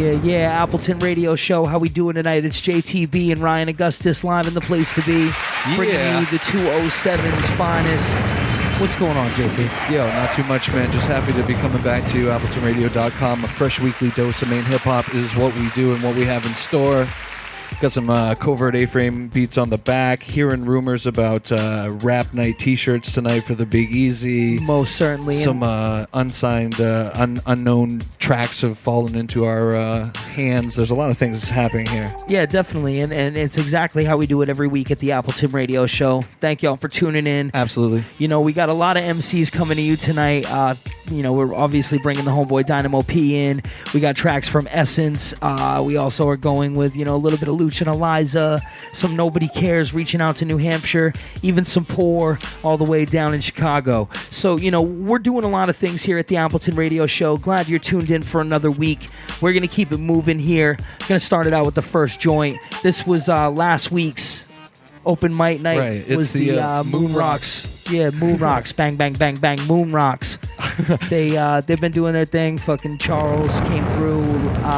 Yeah. Appleton Radio Show. How we doing tonight? It's JTB and Ryan Augustus live in the place to be. Bringing you the 207's finest. What's going on, JT? Yo, not too much, man. Just happy to be coming back to you. AppletonRadio.com. A fresh weekly dose of Maine Hip Hop is what we do and what we have in store. Got some covert A-frame beats on the back. Hearing rumors about rap night T-shirts tonight for the Big Easy. Most certainly. Some unsigned, unknown tracks have fallen into our hands. There's a lot of things happening here. Yeah, definitely. And it's exactly how we do it every week at the Appleton Radio Show. Thank y'all for tuning in. Absolutely. You know, we got a lot of MCs coming to you tonight. We're obviously bringing the homeboy Dynamo P in. We got tracks from Essence. We also are going with, a little bit of Lucha and Eliza, some Nobody Cares reaching out to New Hampshire, even some Poor all the way down in Chicago. So, we're doing a lot of things here at the Appleton Radio Show. Glad you're tuned in for another week. We're going to keep it moving here. Going to start it out with the first joint. This was last week's open mic night. Right. It's was the Moon Rocks. Yeah, Moon Rocks. Bang, bang, bang, bang. Moon Rocks. They've been doing their thing. Fucking Charles came through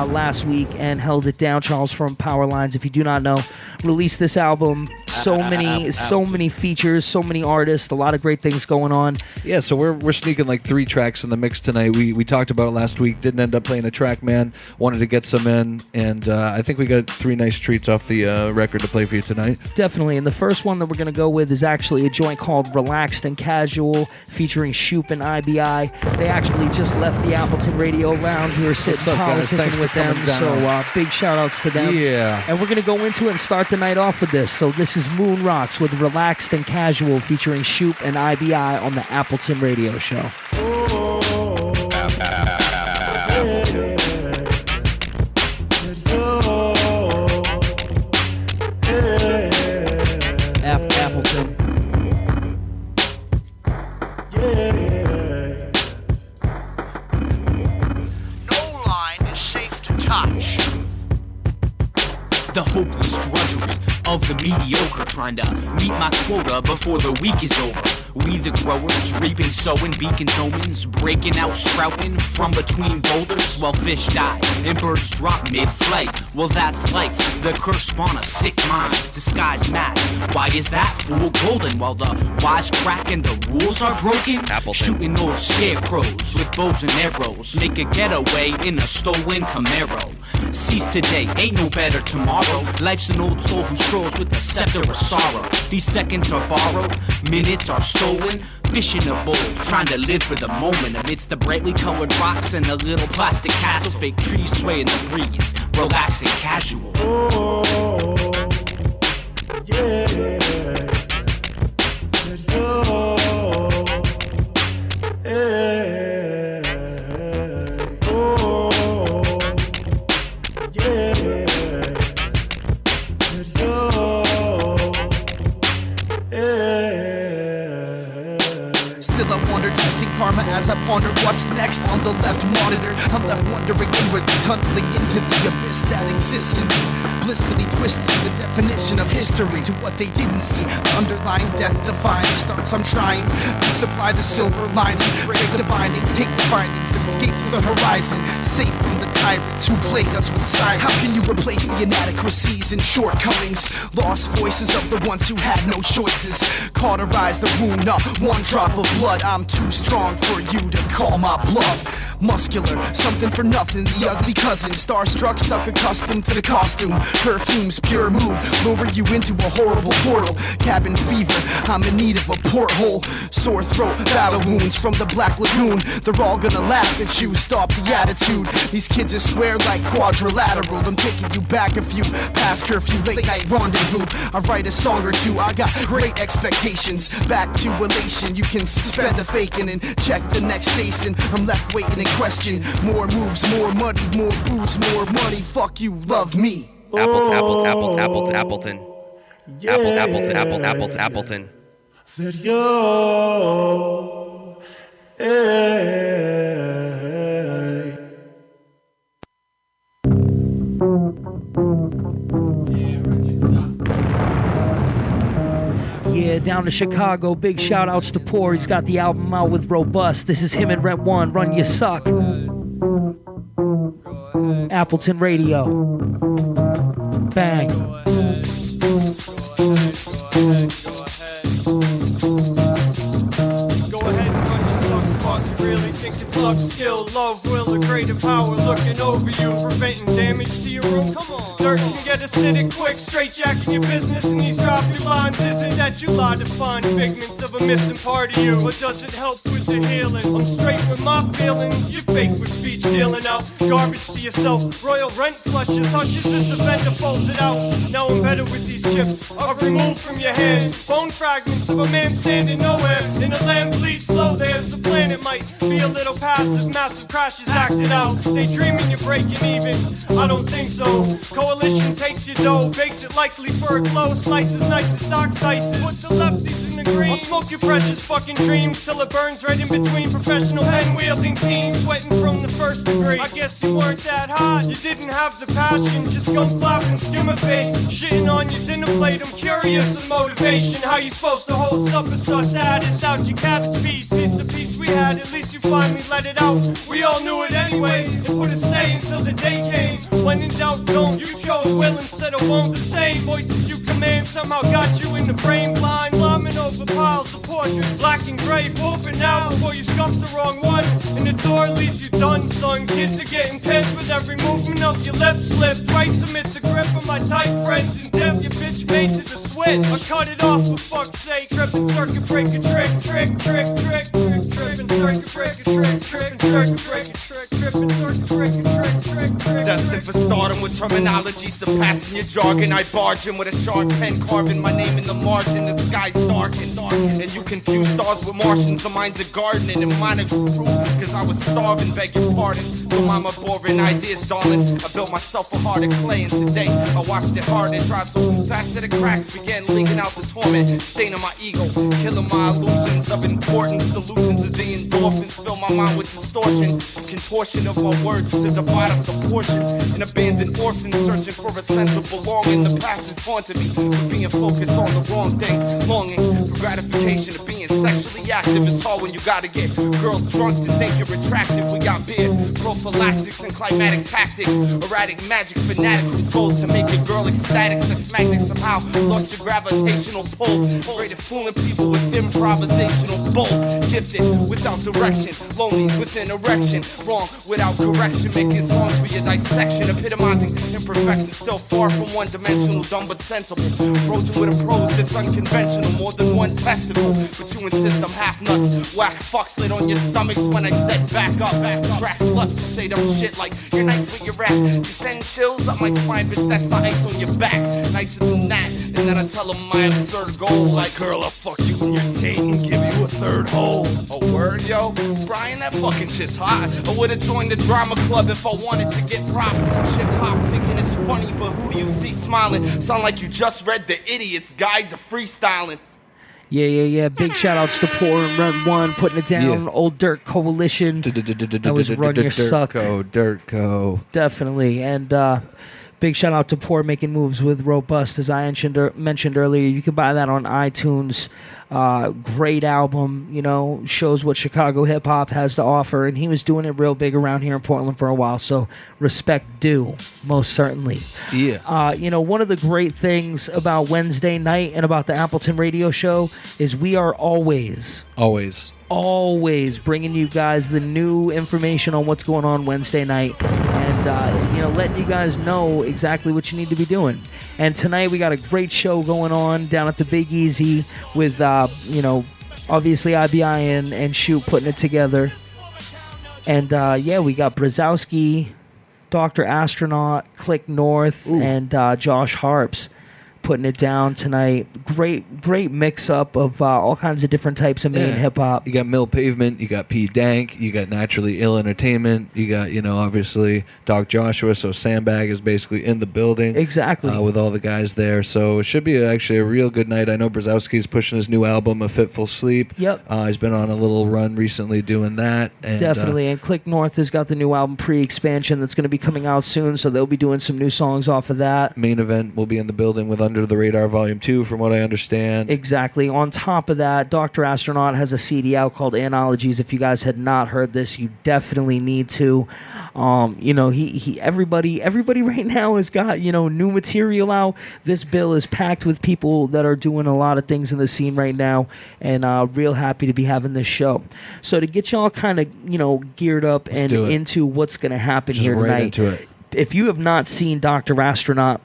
last week and held it down. Charles from Power Lines, if you do not know, released this album. So many features, so many artists, a lot of great things going on. Yeah, so we're sneaking like 3 tracks in the mix tonight. We talked about it last week. Didn't end up playing a track, man. Wanted to get some in, and I think we got 3 nice treats off the record to play for you tonight. Definitely, and the first one that we're gonna go with is actually a joint called Relaxed and Casual, featuring Shoop and IBI. They actually just left the Appleton Radio Lounge. We were sitting politicking with them, so big shout outs to them. Yeah. And we're going to go into it and start the night off with this. So this is Moon Rocks with Relaxed and Casual, featuring Shoop and IBI on the Appleton Radio Show. Appleton. The hopeless drudgery of the mediocre, trying to meet my quota before the week is over. We the growers, reaping, sowing, beacons, omens, breaking out, sprouting from between boulders, while fish die and birds drop mid-flight. Well, that's life. The curse spawn of sick minds, disguised mad. Why is that fool golden while the wise crack and the rules are broken? Appleton. Shooting old scarecrows with bows and arrows, make a getaway in a stolen Camaro. Seize today, ain't no better tomorrow. Life's an old soul who strolls with the scepter of sorrow. These seconds are borrowed, minutes are stolen. Fish in a bowl, trying to live for the moment amidst the brightly colored rocks and a little plastic castle. Fake trees sway in the breeze, relaxing casual. Oh, yeah. Karma as I ponder what's next on the left monitor. I'm left wondering inwardly, tunnelling into the abyss that exists in me, blissfully twisting the definition of history to what they didn't see. The underlying death-defying stunts I'm trying to supply the silver lining, break the bindings, take the findings and escape to the horizon, safe from the tyrants who plague us with silence. How can you replace the inadequacies and shortcomings? Lost voices of the ones who had no choices. Cauterize the wound up, one drop of blood. I'm too strong for you to call my bluff. Muscular, something for nothing, the ugly cousin. Starstruck, stuck accustomed to the costume. Perfumes, pure mood, lure you into a horrible portal. Cabin fever, I'm in need of a porthole. Sore throat, battle wounds from the Black Lagoon. They're all gonna laugh at you, stop the attitude. These kids are square like quadrilateral. I'm taking you back a few, past curfew, late night rendezvous. I write a song or two, I got great expectations. Back to elation, you can suspend the faking and check the next station. I'm left waiting in question. More moves, more money, more booze, more money. Fuck you, love me. Appleton. Yeah. Appleton. Said yo, hey. Yeah, down to Chicago. Big shout outs to Poor. He's got the album out with Robust. This is him and Rent One. Run You Suck. Appleton Radio. Bang. Go ahead and run your suck fuck. You really think it's luck, skill, love, will, or greater power looking over you, preventing damage to your room? Come on. Dirt can get acidic quick, straight jacking your business, and these droppy lines isn't that you lie to find figments of a missing part of you. But does it help with the healing? I'm straight with my feelings. You fake with speech, dealing out garbage to yourself. Royal rent flushes, hushes as the vendor folds it out. Now I'm better with these chips. I've removed from your hands bone fragments of a man standing nowhere. In a land bleeds slow, there's the planet might be a little passive. Massive crashes acted out. Daydreaming you're breaking even. I don't think so. Coalition takes your dough, bakes it likely for a glow. Slices nice as doc slices. Put the lefties in the green. I'll smoke your precious fucking dreams till it burns right in between professional pen wielding teams. Sweating from the first degree. I guess you weren't that hot. You didn't have the passion. Just gun flapping, skimmer face. Shitting on your dinner plate. I'm curious of motivation. How you supposed to hold supper such status out your cabbage piece? Piece the piece we had. At least you finally let it out. We all knew it anyway. And put a stay until the day came. When in doubt, don't. You chose will instead of won't. The same voices you command somehow got you in the brain blind. Climbing over piles of portraits, black and gray. Open now before you scuff the wrong one. And the door leaves you done, son. Kids are getting pissed with every movement of your lip slipped. Right submit to grip of my tight friends and dip. Your bitch made to the switch. I cut it off for fuck's sake. Tripping circuit breaker trick, trick, trick, trick, trick, tripping circuit breaker trick, tripping circuit breaker trick, tripping circuit breaker trick, trick, trick. Destined for stardom with terminology surpassing your jargon. I barge in with a sharp pen, carving my name in the margin. The sky's dark and dark, and you confuse stars with Martians. The mind's a gardening, and mine a fruit, cause I was starving, beg your pardon. So I'm a boring ideas, darling. I built myself a heart of clay, and today I watched it hard and drive so fast that it cracked. Began leaking out the torment, staining my ego, killing my illusions of importance. Delusions of the endorphins fill my mind with distortion, contortion of my words to divide up the portion. An abandoned orphan searching for a sense of belonging. The past is haunting me for being focused on the wrong thing. Longing for gratification of being sexually active. It's hard when you gotta get girls drunk to think you're attractive. We got beer, prophylactics and climatic tactics. Erratic magic fanatic whose goals to make your girl ecstatic. Sex magnet somehow lost your gravitational pull. Great at fooling people with improvisational bull. Gifted without direction, lonely within erection. Wrong without correction, making songs for your dissection. Epitomizing imperfection, still far from one-dimensional, dumb but sensible. Approaching with a prose that's unconventional, more than one testicle. But you insist I'm half nuts. Whack fucks lit on your stomachs when I set back up. Trash sluts who say dumb shit like you're nice with your rap. You send chills up my spine, bitch, that's the ice on your back. Nicer than that. And then I tell them my absurd goal, like girl, I'll fuck you in your taint and give you a third hole. A word, yo? Brian, that fucking shit's hot. I would've joined the drama club if I wanted to get props. Shit pop thinking it's funny, but who do you see smiling? Sound like you just read The Idiot's Guide to Freestyling. Yeah. Big shout outs to Poor and Run One, putting it down. Old Dirt Coalition. That was Run Your Suck. Dirt Co. Definitely. And big shout out to Poor making moves with Robust, as I mentioned earlier. You can buy that on iTunes. Great album, shows what Chicago hip hop has to offer, and he was doing it real big around here in Portland for a while, so respect due, most certainly. Yeah. One of the great things about Wednesday night and about the Appleton radio show is we are always bringing you guys the new information on what's going on Wednesday night, and letting you guys know exactly what you need to be doing. And tonight we got a great show going on down at the Big Easy with obviously IBI and Shoot putting it together. And we got Brzezowski, Dr. Astronaut, Click North, and Josh Harps putting it down tonight. Great mix-up of all kinds of different types of Maine hip hop. You got Mill Pavement, you got P Dank, you got Naturally Ill Entertainment, you got, obviously Doc Joshua, so Sandbag is basically in the building. Exactly. With all the guys there. So it should be actually a real good night. I know Brzezowski's pushing his new album, A Fitful Sleep. Yep. He's been on a little run recently doing that. And, definitely. And Click North has got the new album Pre-Expansion that's going to be coming out soon, so they'll be doing some new songs off of that. Main Event will be in the building with Under the Radar Volume 2, from what I understand. Exactly. On top of that, Dr. Astronaut has a CD out called Analogies. If you guys had not heard this, you definitely need to. Everybody right now has got, new material out. This bill is packed with people that are doing a lot of things in the scene right now, and real happy to be having this show. So to get y'all kind of, geared up and into what's going to happen here tonight. Right into it. If you have not seen Dr. Astronaut,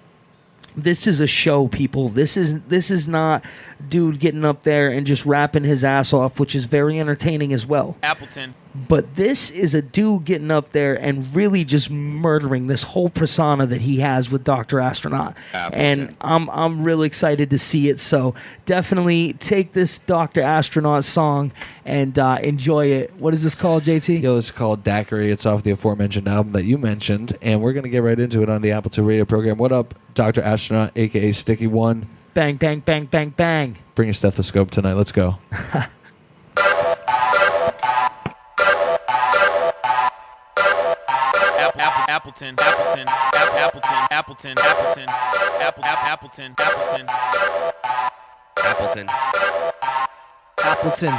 this is a show, people. This is not dude getting up there and just rapping his ass off, which is very entertaining as well. Appleton. But this is a dude getting up there and really just murdering this whole persona that he has with Dr. Astronaut. Appleton. And I'm really excited to see it. So definitely take this Dr. Astronaut song and enjoy it. What is this called, JT? Yo, this is called Daiquiri. It's off the aforementioned album that you mentioned, and we're going to get right into it on the Appleton Radio program. What up, Dr. Astronaut, a.k.a. Sticky One? Bang, bang, bang, bang, bang. Bring a stethoscope tonight. Let's go. Appleton, Appleton, Appleton, Appleton, Appleton, Appleton, Appleton, Appleton. Appleton.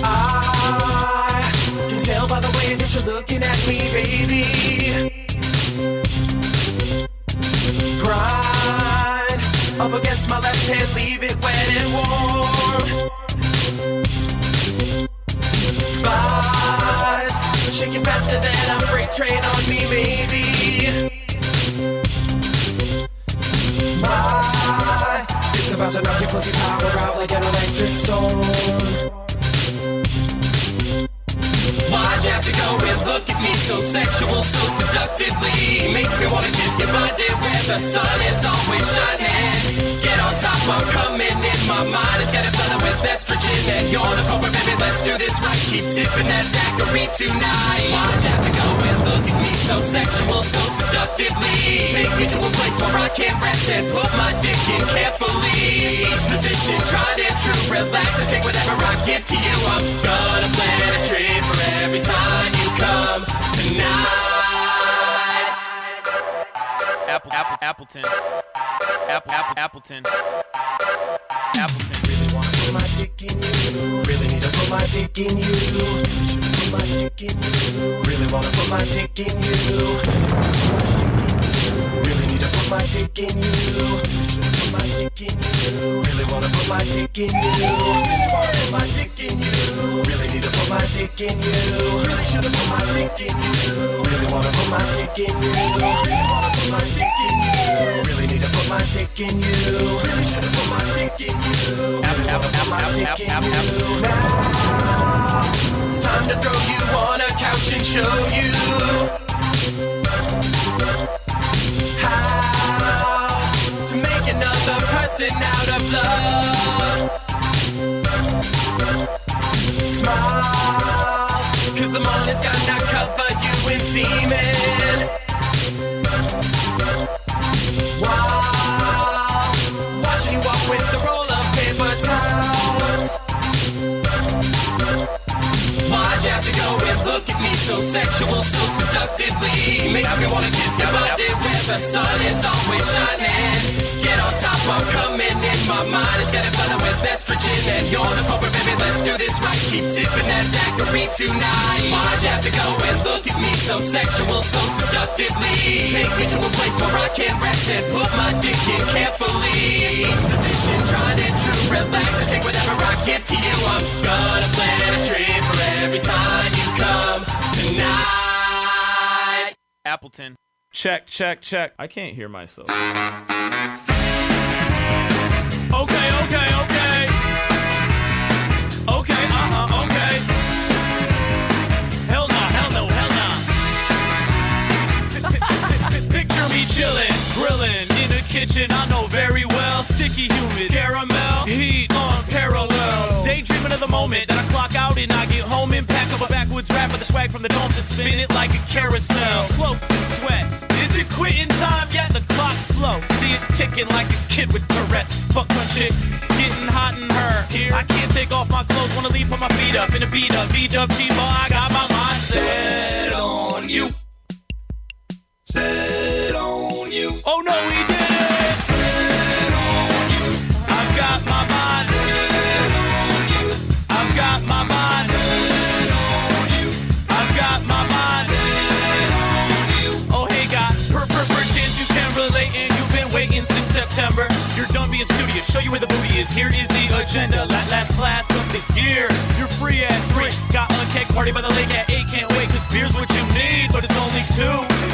I can tell by the way that you're looking at me, baby. Grind up against my left hand, leave it wet and warm. Thighs shaking faster than a freight train on me, baby. My it's about to knock your pussy power out like an electric storm. Why'd you have to go and look at me so sexual, so seductively? Makes me wanna kiss your body where the sun is always shining. Get on top, I'm coming in my mind. It's getting flooded with estrogen and you're the culprit, baby. Let's do this right. Keep sipping that daiquiri tonight. Why'd you have to go and look at me so sexual, so seductively? Take me to a place where I can rest and put my dick in carefully. Each position, tried and true. Relax and take whatever I give to you. I'm gonna plan a trip for every time you come tonight. Appleton, Appleton, Appleton. Really wanna put my dick in you. Really need to put my dick in you. Really should put my dick in you. Really wanna put my dick in you. Really need to put my dick in you. Really should put my dick in you. Really wanna put my dick in you. Really wanna put my dick in you. Really need to put my dick in you. Really should put my dick in you. Really wanna put my dick in you. Really wanna put my dick in you. Really need to put my dick in you. Really should put my dick in you. Really wanna put my dick in you. Now it's time to throw you on a couch and show you how to make another person out of love. Smile, 'cause the morning's gonna cover you in semen. Wow, washing you off with the roll of paper towels. Why'd you have to go and look at me so sexual, so seductively? Makes me wanna kiss your body where the sun is always shining. Get on top, I'm coming in my mind. It's getting flooded with estrogen and you're the culprit, baby. Let's do this right. Keep sipping that daiquiri tonight. Why'd you have to go and look at me so sexual, so seductively? Take me to a place where I can rest and put my dick in carefully. Each position, tried and true. Relax and take whatever I give to you. I'm gonna plan a trip for every time you come tonight. Appleton. Check, check, check. I can't hear myself. Okay. Okay, okay. Hell no. Picture me chillin', grillin' in the kitchen, I know very well. Sticky, humid, caramel, heat on parallel. Daydreaming of the moment that I clock out and I get home and pack up a backwoods rap of the swag from the domes and spin it like a carousel. Cloak and sweat. Is it quitting time yet? The clock's slow. looking like a kid with Tourette's. Fuck my chick, it's getting hot in her. I can't take off my clothes, wanna leave, put my feet up in a beat up, T-ball. I got my mind set on you. Set on you. Oh no, we did it. Set on you. I've got my mind set on you. I've got my mind set on you. I've got my mind set on you. Oh hey guys, per chance you can relate and you've been waiting since September. You're done being studious, show you where the booty is. Here is the agenda, last class of the year. You're free at 3, got a keg party by the lake at 8. Can't wait, cause beer's what you need, but it's only 2.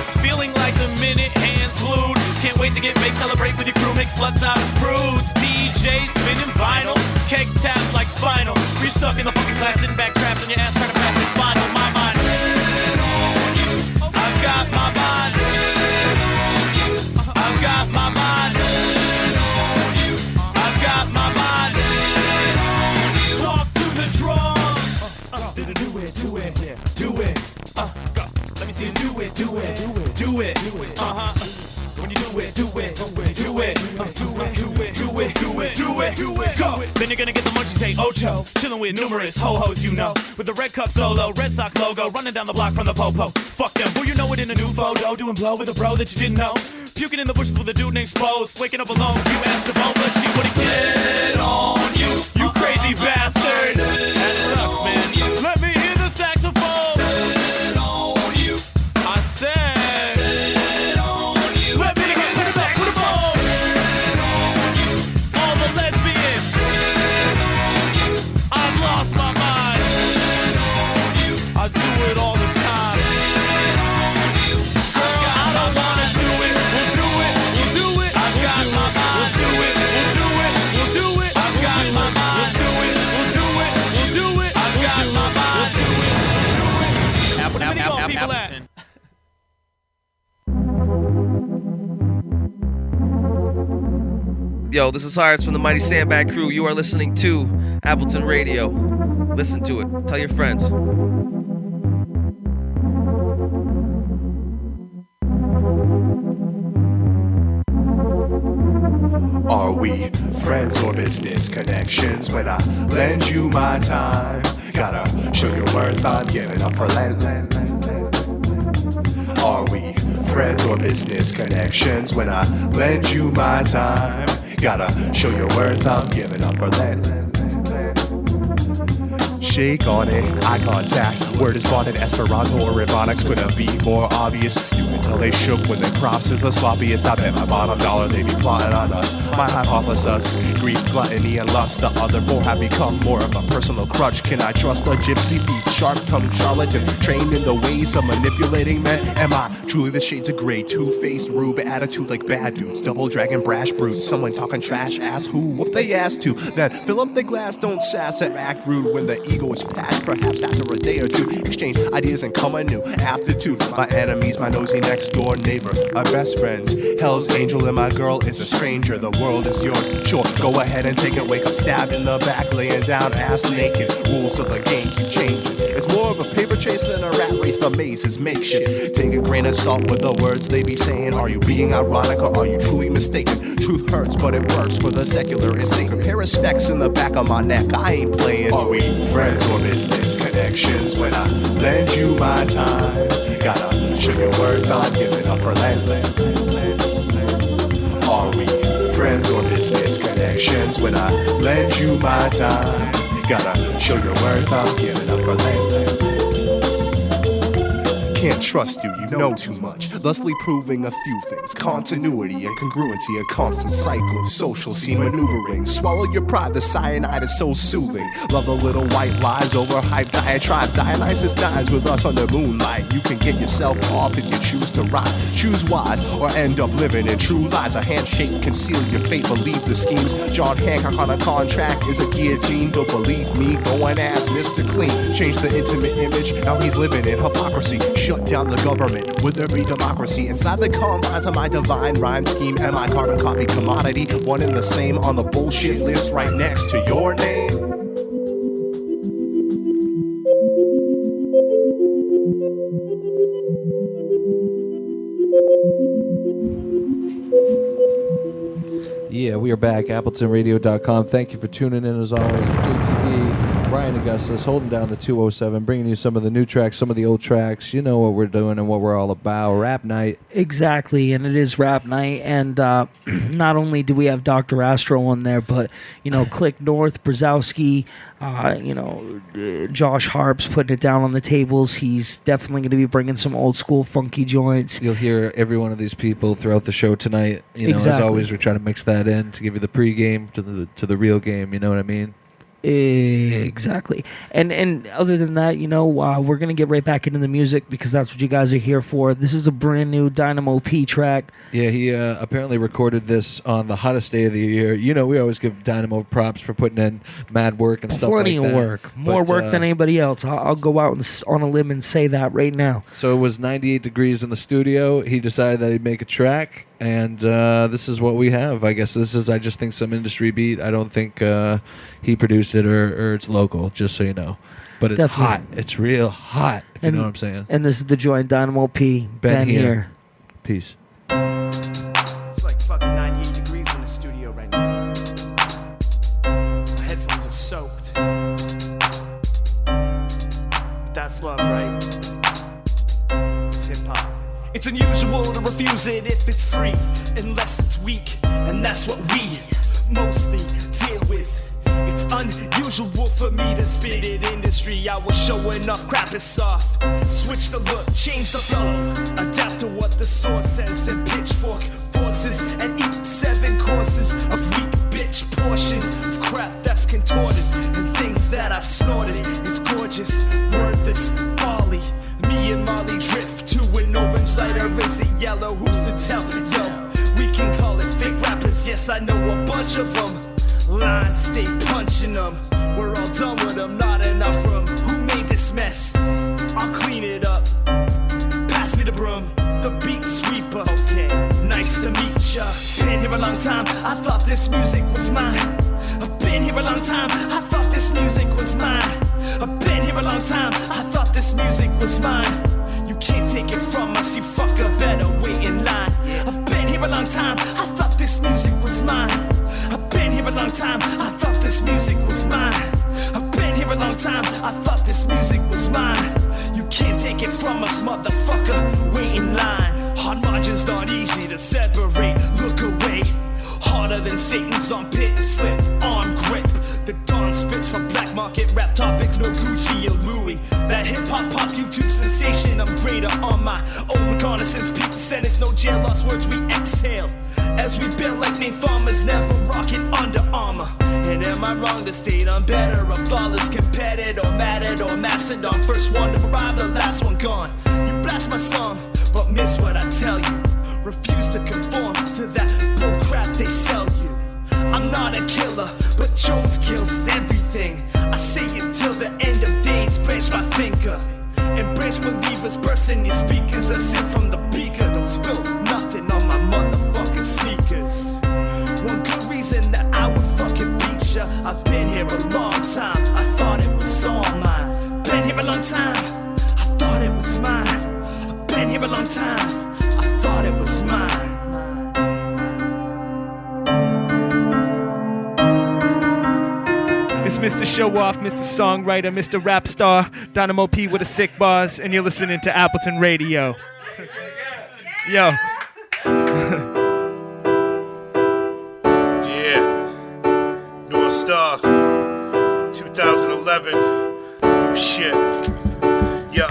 It's feeling like the minute hands glued. Can't wait to get baked, celebrate with your crew, make sluts out of crews. DJ spinning vinyl, keg tap like spinal. You're stuck in the fucking class, sitting back trapped on your ass, trying to pass this spinal. My mind set on you. I've got my mind set on you. I've got my mind set on you. I've got my mind set on you. Talk to the drums. Do it, do it. Go. Let me see you do it. When you do it. Go. Then you're gonna get the munchies, hey Ocho. Chilling with numerous ho-hos, you know. With the red cup solo, Red Sox logo, running down the block from the popo. Fuck them, who you know it in a new photo, doing blow with a bro that you didn't know. Puking in the bushes with a dude named Spose. Waking up alone, you asked the bone, but she wouldn't get on you. You crazy bastard. That sucks, man. Let me hear the saxophone. Get on you. I said. Appleton. Yo, this is Hires from the Mighty Sandbag crew. You are listening to Appleton Radio. Listen to it. Tell your friends. Are we friends or business connections? When I lend you my time, gotta show your worth, I'm giving up for lend. Are we friends or business connections? When I lend you my time, gotta show your worth, I'm giving up for lend. Shake on it, eye contact. Word is bought in Esperanto or Ebonics. Couldn't be more obvious. You can tell they shook when the crops is the sloppiest. I bet my bottom dollar they be plotting on us. My hypothesis, greed, gluttony, and lust. The other four have become more of a personal crutch. Can I trust a gypsy thief, sharp tongued charlatan, trained in the ways of manipulating men? Am I truly the shades of gray, two-faced rube, attitude like bad dudes, double dragon, brash brutes? Someone talking trash, ass who? Whoop they ass to? Then fill up the glass, don't sass and act rude when the ego is past. Perhaps after a day or two, exchange ideas and come a new aptitude. My enemies, my nosy next door neighbor, my best friends, hell's angel, and my girl is a stranger. The world is yours, sure, go ahead and take it. Wake up, stabbed in the back, laying down, ass naked. Rules of the game keep changing. It's more of a paper chase than a rat race. The maze is makeshift. Take a grain of salt with the words they be saying. Are you being ironic or are you truly mistaken? Truth hurts, but it works for the secular and sacred. Pair of specs in the back of my neck, I ain't playing. Are we friends or business connections? When I lend you my time, gotta show your worth, I'm giving up for land. Are we friends or business connections? When I lend you my time, gotta show your worth, I'm giving up for land. Can't trust you, you know too much. Thusly proving a few things. Continuity and congruency, a constant cycle of social scene maneuvering. Swallow your pride, the cyanide is so soothing. Love the little white lies, overhyped diatribe. Dionysus dines with us under moonlight. You can get yourself off if you choose to ride. Choose wise or end up living in true lies. A handshake conceal your fate, believe the schemes. John Hancock on a contract is a guillotine. Don't believe me, go and ask Mr. Clean. Change the intimate image, now he's living in hypocrisy. Shut down the government, would there be democracy? Inside the confines of my divine rhyme scheme and my carbon copy commodity, one and the same on the bullshit list right next to your name. yeah, we are back. AppletonRadio.com. Thank you for tuning in as always. JTB Ryan Augustus holding down the 207, bringing you some of the new tracks, some of the old tracks. You know what we're doing and what we're all about. Rap night. Exactly, and it is rap night. And not only do we have Dr. Astro on there, but, you know, Click North, Brzezowski, Josh Harp's putting it down on the tables. He's definitely going to be bringing some old school funky joints. You'll hear every one of these people throughout the show tonight. You know, Exactly. as always, we're trying to mix that in to give you the pregame to the real game. You know what I mean? Exactly. And other than that, you know, we're going to get right back into the music because that's what you guys are here for. This is a brand new Dynamo P track. Yeah, he apparently recorded this on the hottest day of the year. You know, we always give Dynamo props for putting in mad work and stuff like that. Plenty of work. More work than anybody else. I'll go out on a limb and say that right now. So it was 98 degrees in the studio. He decided that he'd make a track, and this is what we have. I guess this is, I just think, some industry beat. I don't think he produced it or it's local, just so you know. But it's Definitely hot. It's real hot, if you know what I'm saying. And this is the joint Dynamo P. Ben here. Peace. It's like fucking 98 degrees in the studio right now. My headphones are soaked. But that's love, right? It's hip-hop. It's unusual to refuse it if it's free, unless it's weak, and that's what we mostly deal with. It's unusual for me to spit it industry. I was showing off, crap is soft. Switch the look, change the flow, adapt to what the source says, and pitchfork forces, and eat 7 courses of weak bitch portions of crap that's contorted, and things that I've snorted. It's gorgeous, wordless folly. Me and Molly drift to an orange light, or is it yellow? Who's to tell? Yo, we can call it fake rappers. Yes, I know a bunch of them. Lines stay punching them. We're all done with them, not enough room. Who made this mess? I'll clean it up. Pass me the broom, the beat sweeper. Okay, nice to meet ya. Been here a long time, I thought this music was mine. I've been here a long time, I thought this music was mine. I've been here a long time, I thought this music was mine. You can't take it from us, you fucker, better wait in line. I've been here a long time, I thought this music was mine. I've been here a long time, I thought this music was mine. I've been here a long time, I thought this music was mine. You can't take it from us, motherfucker, wait in line. Hard margins not easy to separate, look away. Harder than Satan's armpit, slip arm grip. The dawn spits from black market rap topics, no Gucci or Louis. That hip-hop pop YouTube sensation, I'm greater on my own reconnaissance. Peak the sentence, no jail, lost words we exhale. As we build like Maine farmers, never rocking Under Armour. And am I wrong to state I'm better? A flawless competitor, matted or mastered on first one to arrive, the last one gone. You blast my song, but miss what I tell you. Refuse to conform to that bull crap they sell you. I'm not a killer, but Jones kills everything. I say it till the end of days, branch my finger. And branch believers burst in your speakers. I sip from the beaker, don't spill nothing on my motherfucking sneakers. One good reason that I would fucking beat ya. I've been here a long time, I thought it was all mine. Been here a long time, I thought it was mine. I've been here a long time, I thought it was mine. It's Mr. Show Off, Mr. Songwriter, Mr. Rap Star, Dynamo P with the sick bars, and you're listening to Appleton Radio. Yo. Yeah. North Star, 2011. Oh shit. Yo.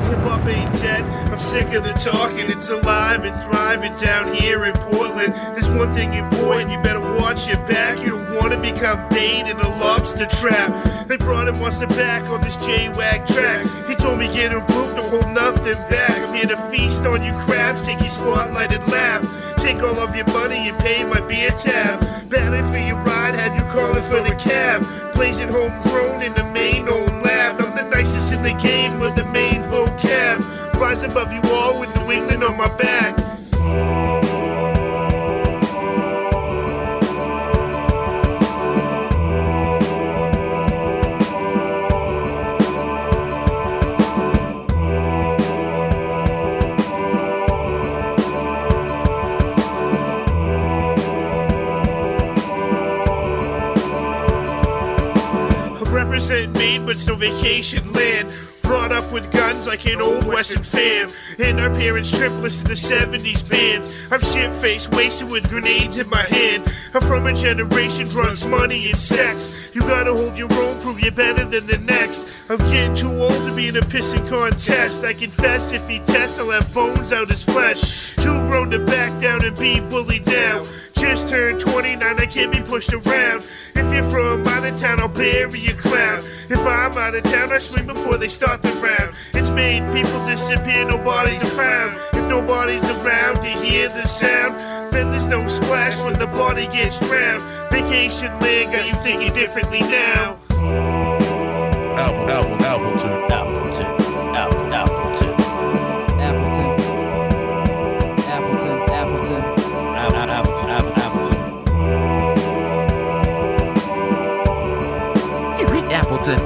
Hip-hop ain't dead, I'm sick of the talking. It's alive and thriving down here in Portland. There's one thing important, you better watch your back. You don't want to become bait in a lobster trap. They brought him once back on this J-Wag track. He told me get a boot, don't hold nothing back. I'm here to feast on you crabs, take your spotlight and laugh. Take all of your money and pay my beer tab. Batting for your ride, have you calling for the cab. Blazing homegrown in the Maine own lab. I'm the nicest in the game with the Maine vocab. Rise above you all with New England on my back. Maine, but it's no vacation land. Brought up with guns like an old Western fam. And our parents triplets in the 70s bands. I'm shit-faced, wasted with grenades in my hand. I'm from a generation, drugs, money, and sex. You gotta hold your own, prove you're better than the next. I'm getting too old to be in a pissing contest. I confess if he tests, I'll have bones out his flesh. Too grown to back down and be bullied now. Just turned 29, I can't be pushed around. If you're from out of town, I'll bury your clown. If I'm out of town, I swing before they start the round. It's Maine, people disappear, nobody's around. If nobody's around to hear the sound, then there's no splash when the body gets drowned. Vacationland got you thinking differently now. Appleton.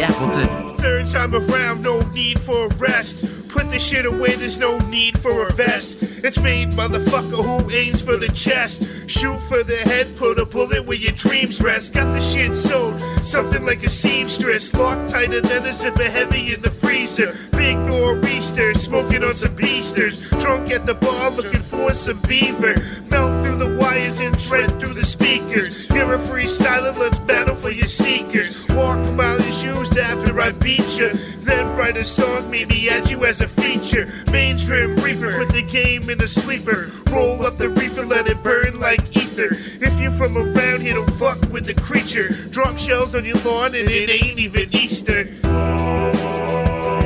Appleton. Third time around, no need for a rest. Put the shit away, there's no need for a vest. It's Maine, motherfucker, who aims for the chest. Shoot for the head, put a bullet where your dreams rest. Got the shit sewed, something like a seamstress. Locked tighter than a zipper, heavy in the freezer. Big nor'easter, smoking on some beasters. Drunk at the bar, looking for some beaver. Melt through the wires and tread through the speakers. You're a freestyler, let's battle for your sneakers. Walk a mile in shoes after I beat you. Then write a song, maybe add you as a feature. Mainstream reaper, put the game in a sleeper. Roll up the reefer, let it burn like ether. If you're from around here, don't fuck with the creature. Drop shells on your lawn and it ain't even Easter.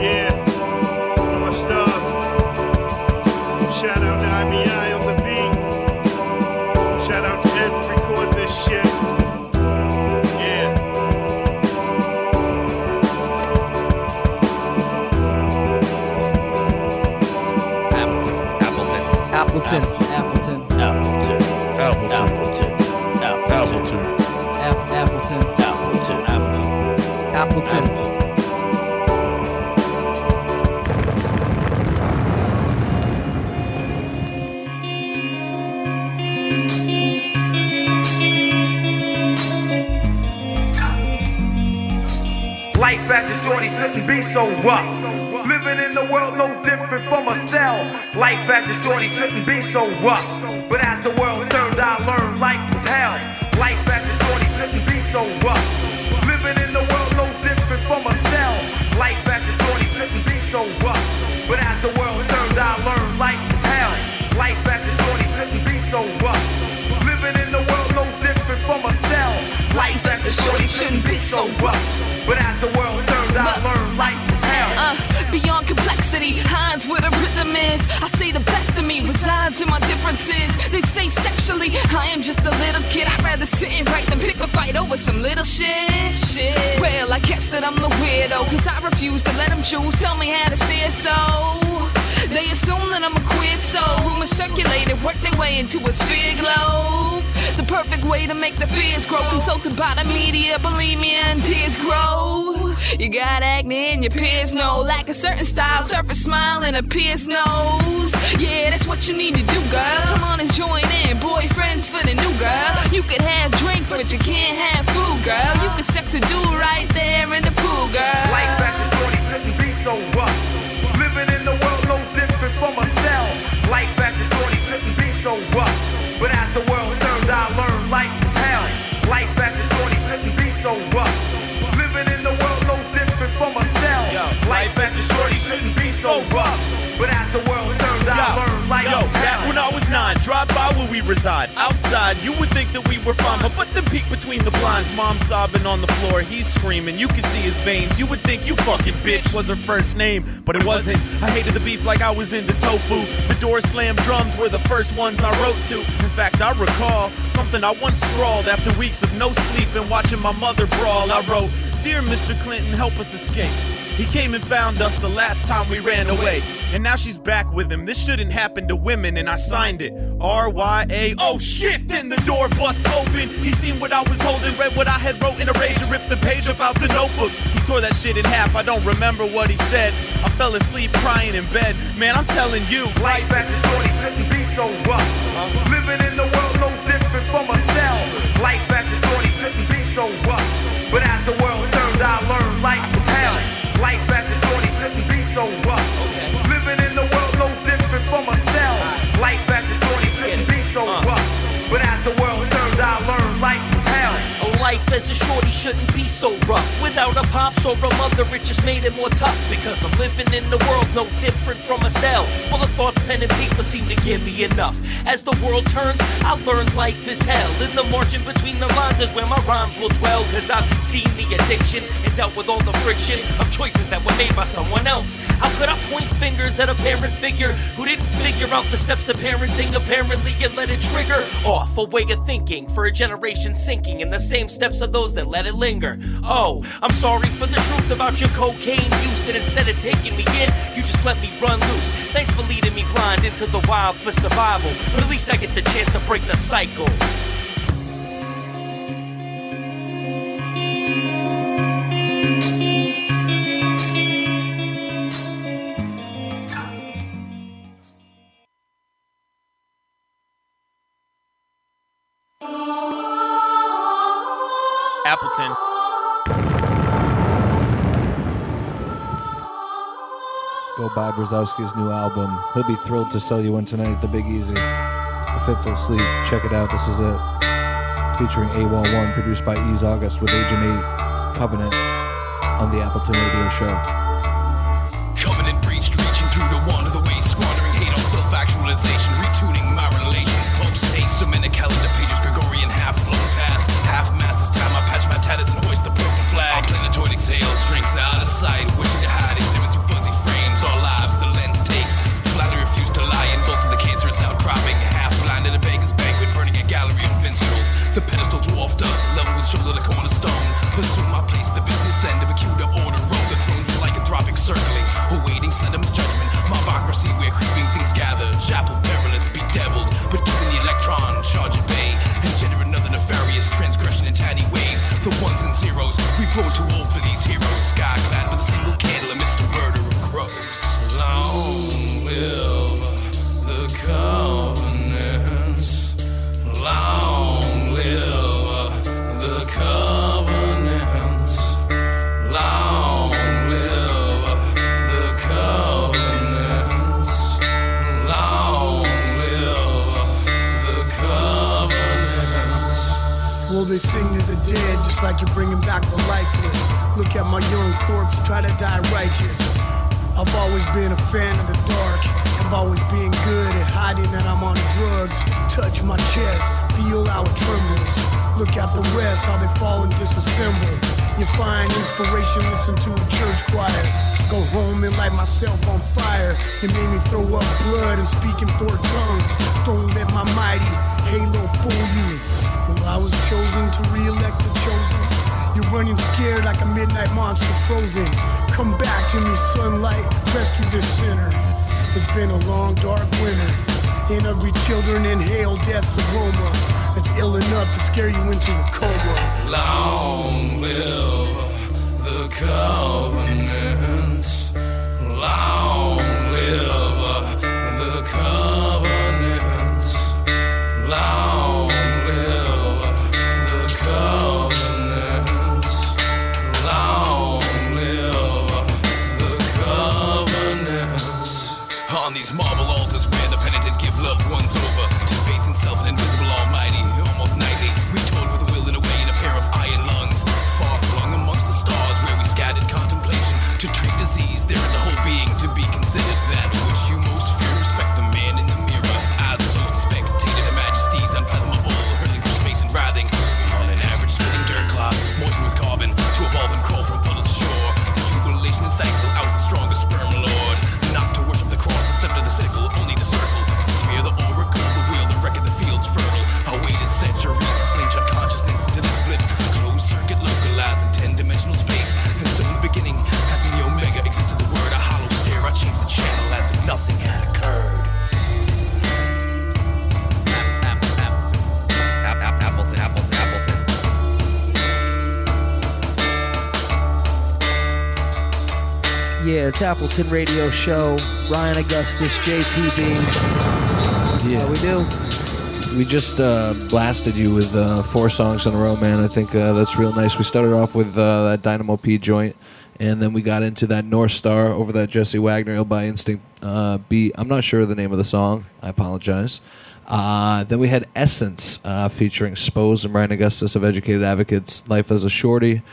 Yeah, North Star. Shout out to IBI on the beat. Shout out to Ed for recording this shit. Yeah. Appleton. Life after shorty shouldn't be so rough. Living in the world no different from a cell. Life after shorty shouldn't be so rough. But as the world turned, I learned life was hell. Life after shorty shouldn't be so rough. Living in the world no different from a cell. Life after shorty shouldn't be so rough. But as the world turned, I learned life was hell. Life after shorty shouldn't be so rough. Living in the world no different from a cell. Life as a shorty shouldn't be so rough. But as the world turned, I learned life was hell. Beyond complexity, hides where the rhythm is. I say the best of me resides in my differences. They say sexually, I am just a little kid. I'd rather sit and write than pick a fight over some little shit. Well, I guess that I'm the weirdo, cause I refuse to let them choose. Tell me how to steer, so they assume that I'm a queer soul. Rumors circulated, work their way into a sphere globe. The perfect way to make the fears grow. Consulted by the media, believe me, and tears grow. You got acne and your peers know. Like a certain style, surface smile and a pierced nose. Yeah, that's what you need to do, girl. Come on and join in, boyfriends for the new girl. You could have drinks, but you can't have food, girl. You could sex a dude right there in the pool, girl. Life after shorty shouldn't be so rough. Living in the world no different from a cell. Life after shorty shouldn't be so rough. But as the world turned, I learned life was hell. Life after shorty shouldn't be so rough. Living in the world no different from a cell. Life as a shorty shouldn't be so rough. But as the world turned, I learned life was hell. Back when I was 9, drive by where we reside. Outside, you would think that we were fine, but then peek between the blinds. Mom sobbing on the floor, he's screaming. You can see his veins. You would think you fucking bitch was her first name, but it wasn't. I hated the beef like I was into tofu. The door slam drums were the first ones I wrote to. In fact, I recall something I once scrawled after weeks of no sleep and watching my mother brawl. I wrote, "Dear Mr. Clinton, help us escape. He came and found us the last time we ran away. And now she's back with him. This shouldn't happen to women," and I signed it. R-Y-A. Oh shit! Then the door bust open. He seen what I was holding, read what I had wrote in a rage, and ripped the page up out the notebook. He tore that shit in half. I don't remember what he said. I fell asleep crying in bed. Man, I'm telling you, life after shorty shouldn't be so rough. Living in the world no different from a cell. Life at the shorty shouldn't be so rough. But as the world turns, I learned life was hell. Life at the shorty shouldn't be so rough. Living in the world no different from a cell. Life at the shorty shouldn't be so rough. But as the world turns, I learned life was hell. A life as a shorty shouldn't be so rough. Without a pops or a mother, it just made it more tough. Because I'm living in the world no different from a cell. Well, the thoughts, pen and paper seem to give me enough. As the world turns, I learned life is hell. In the margin between the lines is where my rhymes will dwell. Cause I've seen the addiction and dealt with all the friction of choices that were made by someone else. How could I point fingers at a parent figure who didn't figure out the steps to parenting apparently and let it trigger off a way of thinking for a generation sinking in the same steps of those that let it linger. Oh, I'm sorry for the truth about your cocaine use, and instead of taking me in, you just let me run loose. Thanks for leading me blind into the wild for survival, but at least I get the chance to break the cycle. Appleton. Go buy Brzezowski's new album. He'll be thrilled to sell you one tonight at the Big Easy. A Fitful Sleep. Check it out. This is it. Featuring A11, produced by Ease August with Agent E. Covenant on the Appleton Radio Show. Covenant breached, reaching through the wand of the waste, squandering hate on self-actualization, retuning my relations. Post-haste, so many calendar pages, Gregorian half-flown past. Half-mast this time, I patch my tatters and hoist the purple flag. Our planetoid exhales, shrinks out of sight, wishing to hide, exhibit through fuzzy frames. Our lives the lens takes, flatly refuse to lie and boast of the cancerous outcropping. Half-blind at a beggar's banquet, burning a gallery of minstrels. The pedestal dwarfed us, level with shoulder to cornerstone. Assume my place, the business end of a Cuda order. Roll the thrones with lycanthropic circling, awaiting slender misjudgment. Mobocracy where creeping things gather. Chapel perilous, bedeviled, but keeping the electron charge at bay. Engender another nefarious transgression in tiny waves. The ones and zeros, we grow too old for these heroes. Sky clad with a single candle amidst a murder of crows. Long live the covenants. Long live the covenants. Long live the covenants. Long live the covenants. Well, they sing to the dead just like you're bringing back the lifeless. Look at my young corpse, try to die righteous. I've always been a fan of the dark. I've always been good at hiding that I'm on drugs. Touch my chest, feel how it trembles. Look at the rest, how they fall and disassemble. You find inspiration, listen to a church choir. Go home and light myself on fire. You made me throw up blood and speak in four tongues. Don't let my mighty halo fool you. Well, I was chosen to re-elect the chosen. You're running scared like a midnight monster frozen. Come back to me, sunlight, rescue this sinner. It's been a long, dark winter. And ugly children inhale death's aroma. It's ill enough to scare you into a coma. Long live the covenants. Long live the covenants. Long live the covenants. Long live the covenants. On these marble altars where the penitent give loved ones over to faith in self and invisible almighty. Almost nightly, we toiled with a will and a way in a pair of iron lungs. Far flung amongst the stars where we scattered contemplation. To treat disease, there is a whole being to be considered. That which you most fear, respect the man in the mirror. Eyes closed, spectated a majesty's unfathomable, hurling through space and writhing on an average spinning dirt clock, moistened with carbon to evolve and crawl from puddles shore. Jubilation and thankful, I was the strongest sperm lord. Not to worship the cross, the scepter, the sickle, only the circle, the sphere, the oracle, the wheel, the record, the fields fertile. I waited centuries to slingshot consciousness to the split, closed circuit, localized in 10-dimensional space. And so in the beginning, as in the omega, existed the word, a hollow stare. I changed the channel as if nothing had occurred. Appleton. Yeah, it's Appleton Radio Show. Ryan Augustus, JTB. Yeah. How we do? We just blasted you with 4 songs in a row, man. I think that's real nice. We started off with that Dynamo P joint, and then we got into that North Star over that Jesse Wagner Ill by Instinct beat. I'm not sure of the name of the song. I apologize. Then we had Essence featuring Spose and Ryan Augustus of Educated Advocates, Life as a Shorty,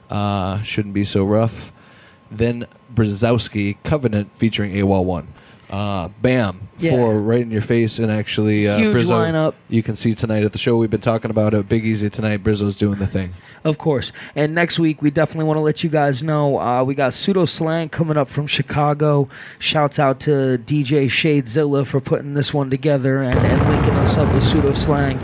Shouldn't Be So Rough. Then Brzezowski, Covenant featuring AWOL1. Bam, Yeah. 4 right in your face, and actually Huge Brizzo, lineup. you can see tonight at the show we've been talking about it, Big Easy tonight. Brizzo's doing the thing. Of course. And next week, we definitely want to let you guys know we got Pseudo Slang coming up from Chicago. Shouts out to DJ Shadezilla for putting this one together and linking us up with Pseudo Slang.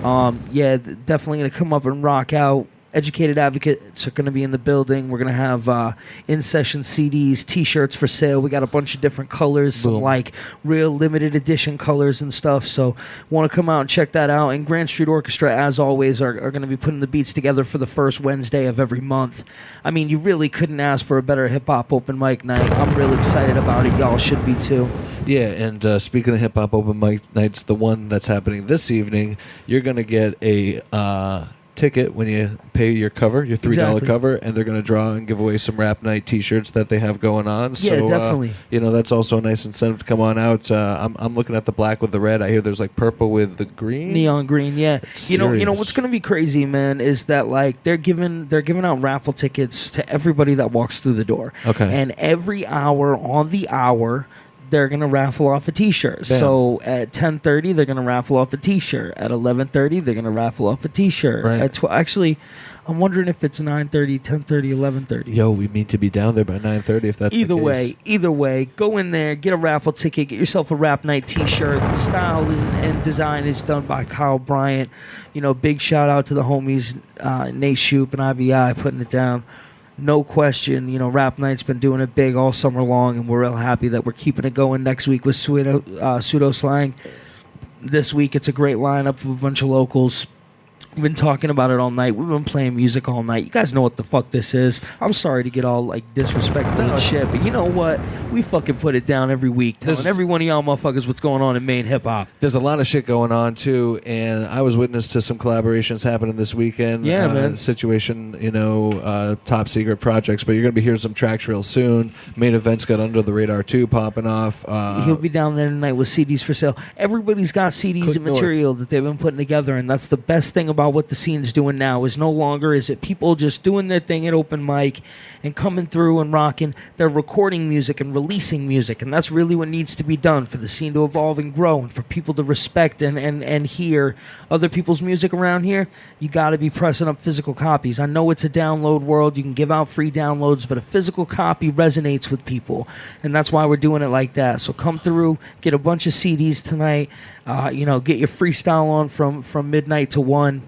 Definitely going to come up and rock out. Educated Advocates are going to be in the building. We're going to have in-session CDs, T-shirts for sale. We got a bunch of different colors, some like real limited edition colors and stuff. So want to come out and check that out. And Grand Street Orchestra, as always, are going to be putting the beats together for the first Wednesday of every month. I mean, you really couldn't ask for a better hip-hop open mic night. I'm really excited about it. Y'all should be too. Yeah, and speaking of hip-hop open mic nights, the one that's happening this evening, you're going to get a ticket when you pay your cover, your $3 Exactly. cover, and they're going to draw and give away some Rap Night T-shirts that they have going on. Yeah, So, definitely. That's also a nice incentive to come on out. I'm looking at the black with the red. I hear there's like purple with the green. Neon green, yeah. You know Serious. what's gonna be crazy, man, is that like they're giving out raffle tickets to everybody that walks through the door. Okay. And every hour on the hour, they're gonna raffle off a T-shirt. Bam. So at 10:30, they're gonna raffle off a T-shirt. At 11:30, they're gonna raffle off a T-shirt. Right. At actually, I'm wondering if it's 9:30, 10:30, 11:30. Yo, we mean to be down there by 9:30 if that's Either the case. either way, go in there, get a raffle ticket, get yourself a Rap Night T-shirt. Style and design is done by Kyle Bryant. Big shout out to the homies Nate Shoop and IBI putting it down. No question, Rap Night's been doing it big all summer long, and we're real happy that we're keeping it going next week with Pseudo Slang. This week, it's a great lineup of a bunch of locals. We've been talking about it all night. We've been playing music all night. You guys know what the fuck this is. I'm sorry to get all like disrespectful and shit, but you know what? We fucking put it down every week, telling every one of y'all motherfuckers what's going on in Maine Hip Hop. There's a lot of shit going on too, and I was witness to some collaborations happening this weekend. Yeah, man. Situation, top secret projects, but you're gonna be hearing some tracks real soon. Main Event's got Under the Radar 2 popping off. He'll be down there tonight with CDs for sale. Everybody's got CDs Click and material north. that they've been putting together, and that's the best thing about what the scene's doing now. Is no longer is it people just doing their thing at open mic and coming through and rocking. They're recording music and releasing music, and that's really what needs to be done for the scene to evolve and grow, and for people to respect and hear other people's music around here. You got to be pressing up physical copies. I know it's a download world. You can give out free downloads, but a physical copy resonates with people, and that's why we're doing it like that. So come through, get a bunch of CDs tonight. Get your freestyle on from midnight to 1.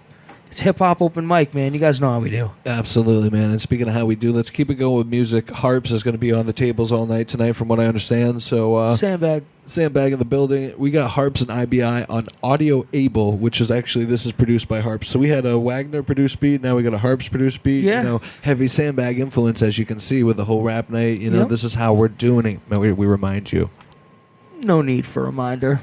It's Hip Hop Open Mic, man. You guys know how we do. Absolutely, man. And speaking of how we do, let's keep it going with music. Harps is going to be on the tables all night tonight, from what I understand. So Sandbag in the building. We got Harps and IBI on Audio Able, which is actually, this is produced by Harps. So we had a Wagner produced beat. Now we got a Harps produced beat. Yeah. Heavy Sandbag influence, as you can see, with the whole rap night. Yep. This is how we're doing it. We remind you. No need for a reminder.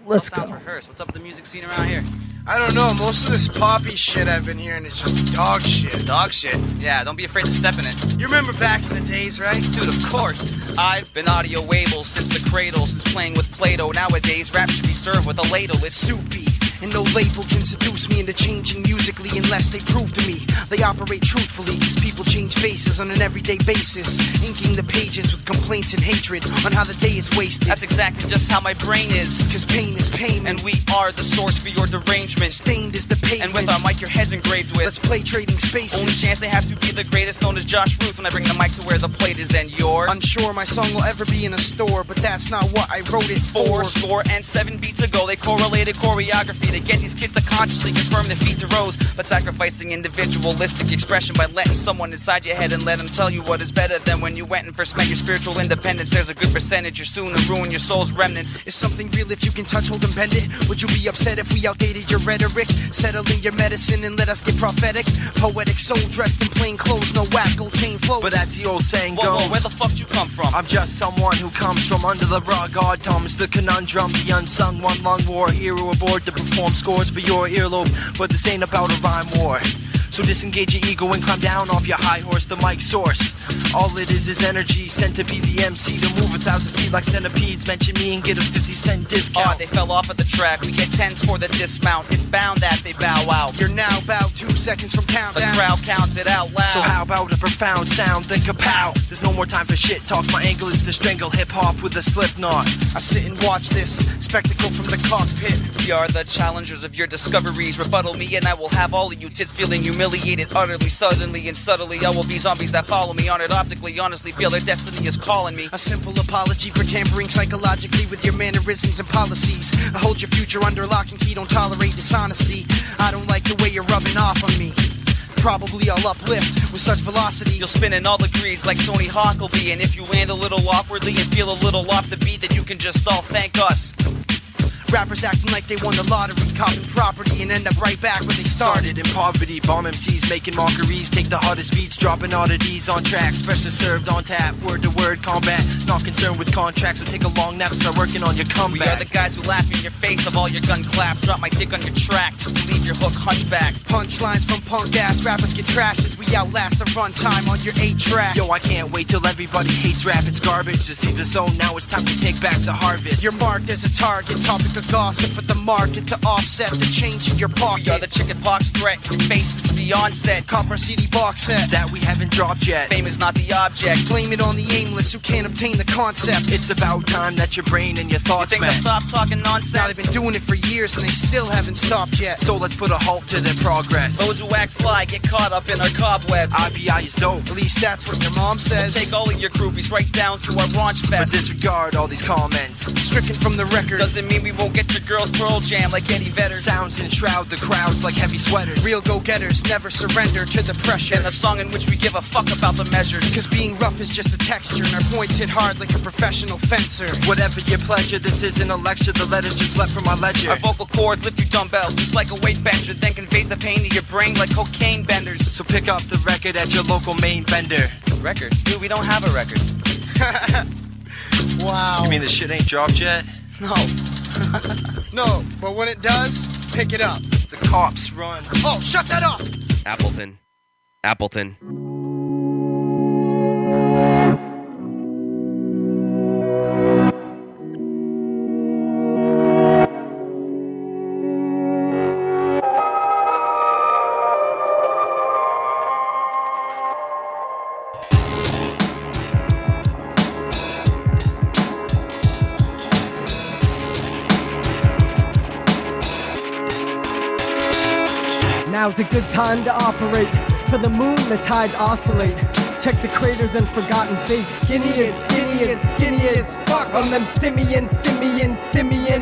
Let's go. What's up with the music scene around here? I don't know. Most of this poppy shit I've been hearing is just dog shit. Dog shit? Yeah, don't be afraid to step in it. You remember back in the days, right? Dude, of course. I've been audio able since the cradle, since playing with Play-Doh. Nowadays, rap should be served with a ladle. It's soupy. And no label can seduce me into changing musically unless they prove to me they operate truthfully, cause people change faces on an everyday basis, inking the pages with complaints and hatred on how the day is wasted. That's exactly just how my brain is. Cause pain is pain. And we are the source for your derangement. Stained is the pavement. And with our mic your head's engraved with. Let's play trading spaces. Only chance they have to be the greatest, known as Josh Ruth, when I bring the mic to where the plate is. And you're unsure my song will ever be in a store, but that's not what I wrote it for. 407 beats ago, they correlated choreography to get these kids to consciously confirm their feet to rose, but sacrificing individualistic expression by letting someone inside your head and let them tell you what is better than when you went and first met your spiritual independence. There's a good percentage you're soon to ruin your soul's remnants. Is something real if you can touch, hold, and bend it? Would you be upset if we outdated your rhetoric? Settle in your medicine and let us get prophetic. Poetic soul dressed in plain clothes, no wacko chain flows. But as the old saying goes, whoa, where the fuck you come from? I'm just someone who comes from under the raw God. Thomas the conundrum, the unsung one, long war hero aboard the perform perform scores for your earlobe, but this ain't about a rhyme war. So disengage your ego and climb down off your high horse, the mic source. All it is energy sent to be the MC to move 1,000 feet like centipedes. Mention me and get a 50-cent discount. Oh, they fell off at the track. We get 10s for the dismount. It's bound that they bow out. You're now about 2 seconds from countdown. The crowd counts it out loud. So how about a profound sound? Then kapow. There's no more time for shit talk. My angle is to strangle hip-hop with a slip knot. I sit and watch this spectacle from the cockpit. We are the challengers of your discoveries. Rebuttal me and I will have all of you tits feeling humiliated utterly, suddenly and subtly. I will be zombies that follow me on it optically. Honestly feel their destiny is calling me. A simple apology for tampering psychologically with your mannerisms and policies. I hold your future under lock and key. Don't tolerate dishonesty. I don't like the way you're rubbing off on me. Probably I'll uplift with such velocity. You'll spin in all degrees like Tony Hawk will be. And if you land a little awkwardly and feel a little off the beat, then you can just all thank us. Rappers acting like they won the lottery, copping property and end up right back where they started. In poverty, bomb MCs making mockeries, take the hardest beats, dropping oddities on tracks, freshly served on tap, word to word combat. Not concerned with contracts, so take a long nap and start working on your comeback. We are the guys who laugh in your face of all your gun claps. Drop my dick on your track, just to leave your hook hunchback. Punchlines from punk ass rappers get trashed as we outlast the runtime on your 8-track. Yo, I can't wait till everybody hates rap, it's garbage. The seeds are sown, now it's time to take back the harvest. You're marked as a target, topic of gossip with the market to offset the change in your pocket. We are the chicken pox threat, your face since the onset. Cop our CD box set that we haven't dropped yet. Fame is not the object. Blame it on the aimless who can't obtain the concept. It's about time that your brain and your thoughts you think they'll stop talking nonsense? Now they've been doing it for years and they still haven't stopped yet. So let's put a halt to their progress. Those who act fly get caught up in our cobwebs. IBI is dope, at least that's what your mom says. We'll take all of your groupies right down to our raunch fest. But disregard all these comments, stricken from the record. Doesn't mean we won't get your girls Pearl Jam like Eddie Vedder. Sounds enshroud the crowds like heavy sweaters. Real go-getters never surrender to the pressure. And a song in which we give a fuck about the measures. Cause being rough is just a texture and our points hit hard like a professional fencer. Whatever your pleasure, this isn't a lecture. The letters just left from my ledger. Our vocal cords lift you dumbbells just like a weight bencher, then conveys the pain to your brain like cocaine benders. So pick up the record at your local Maine vendor. Record? Dude, we don't have a record. Wow. You mean the shit ain't dropped yet? No. No, but when it does, pick it up. The cops run. Oh, shut that off! Appleton. Appleton. Now's a good time to operate. For the moon, the tides oscillate. Check the craters and forgotten face. Skinny as fuck on them simian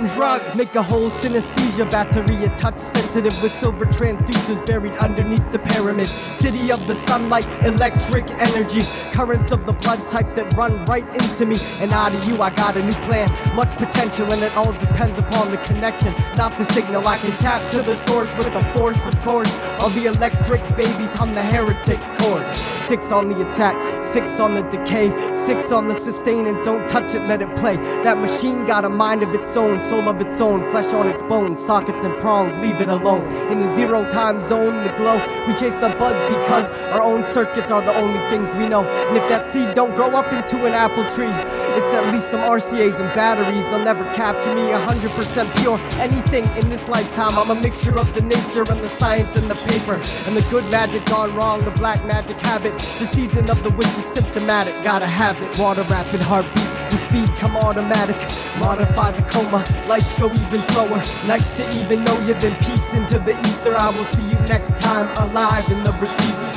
drugs. Make a whole synesthesia battery, a touch sensitive with silver transducers buried underneath the pyramid. City of the sunlight, electric energy, currents of the blood type that run right into me and out of you. I got a new plan, much potential, and it all depends upon the connection, not the signal. I can tap to the source with the force, of course. All the electric babies hum the heretics chord. 6 on the attack, 6 on the decay, 6 on the sustain, and don't touch it, let it play. That machine got a mind of its own, soul of its own, flesh on its bones, sockets and prongs, leave it alone. In the 0 time zone, the glow, we chase the buzz because our own circuits are the only things we know. And if that seed don't grow up into an apple tree, it's at least some RCAs and batteries. They'll never capture me, 100% pure. Anything in this lifetime, I'm a mixture of the nature and the science and the paper. And the good magic gone wrong, the black magic habit. The season of the witch is symptomatic, gotta have it. Water rapid heartbeat, the speed come automatic. Modify the coma, life go even slower. Nice to even know you, then peace into the ether. I will see you next time, alive in the receiver.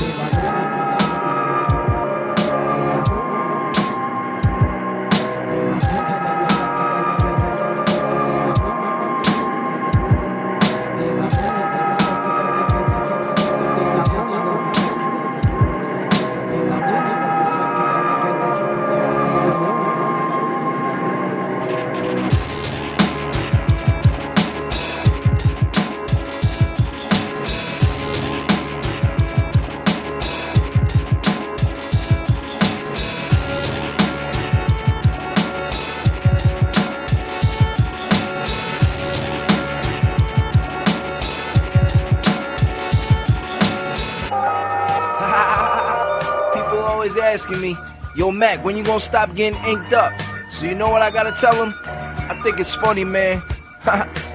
always asking me, yo, Mac, when you gonna stop getting inked up? So you know what I gotta tell him? I think it's funny, man.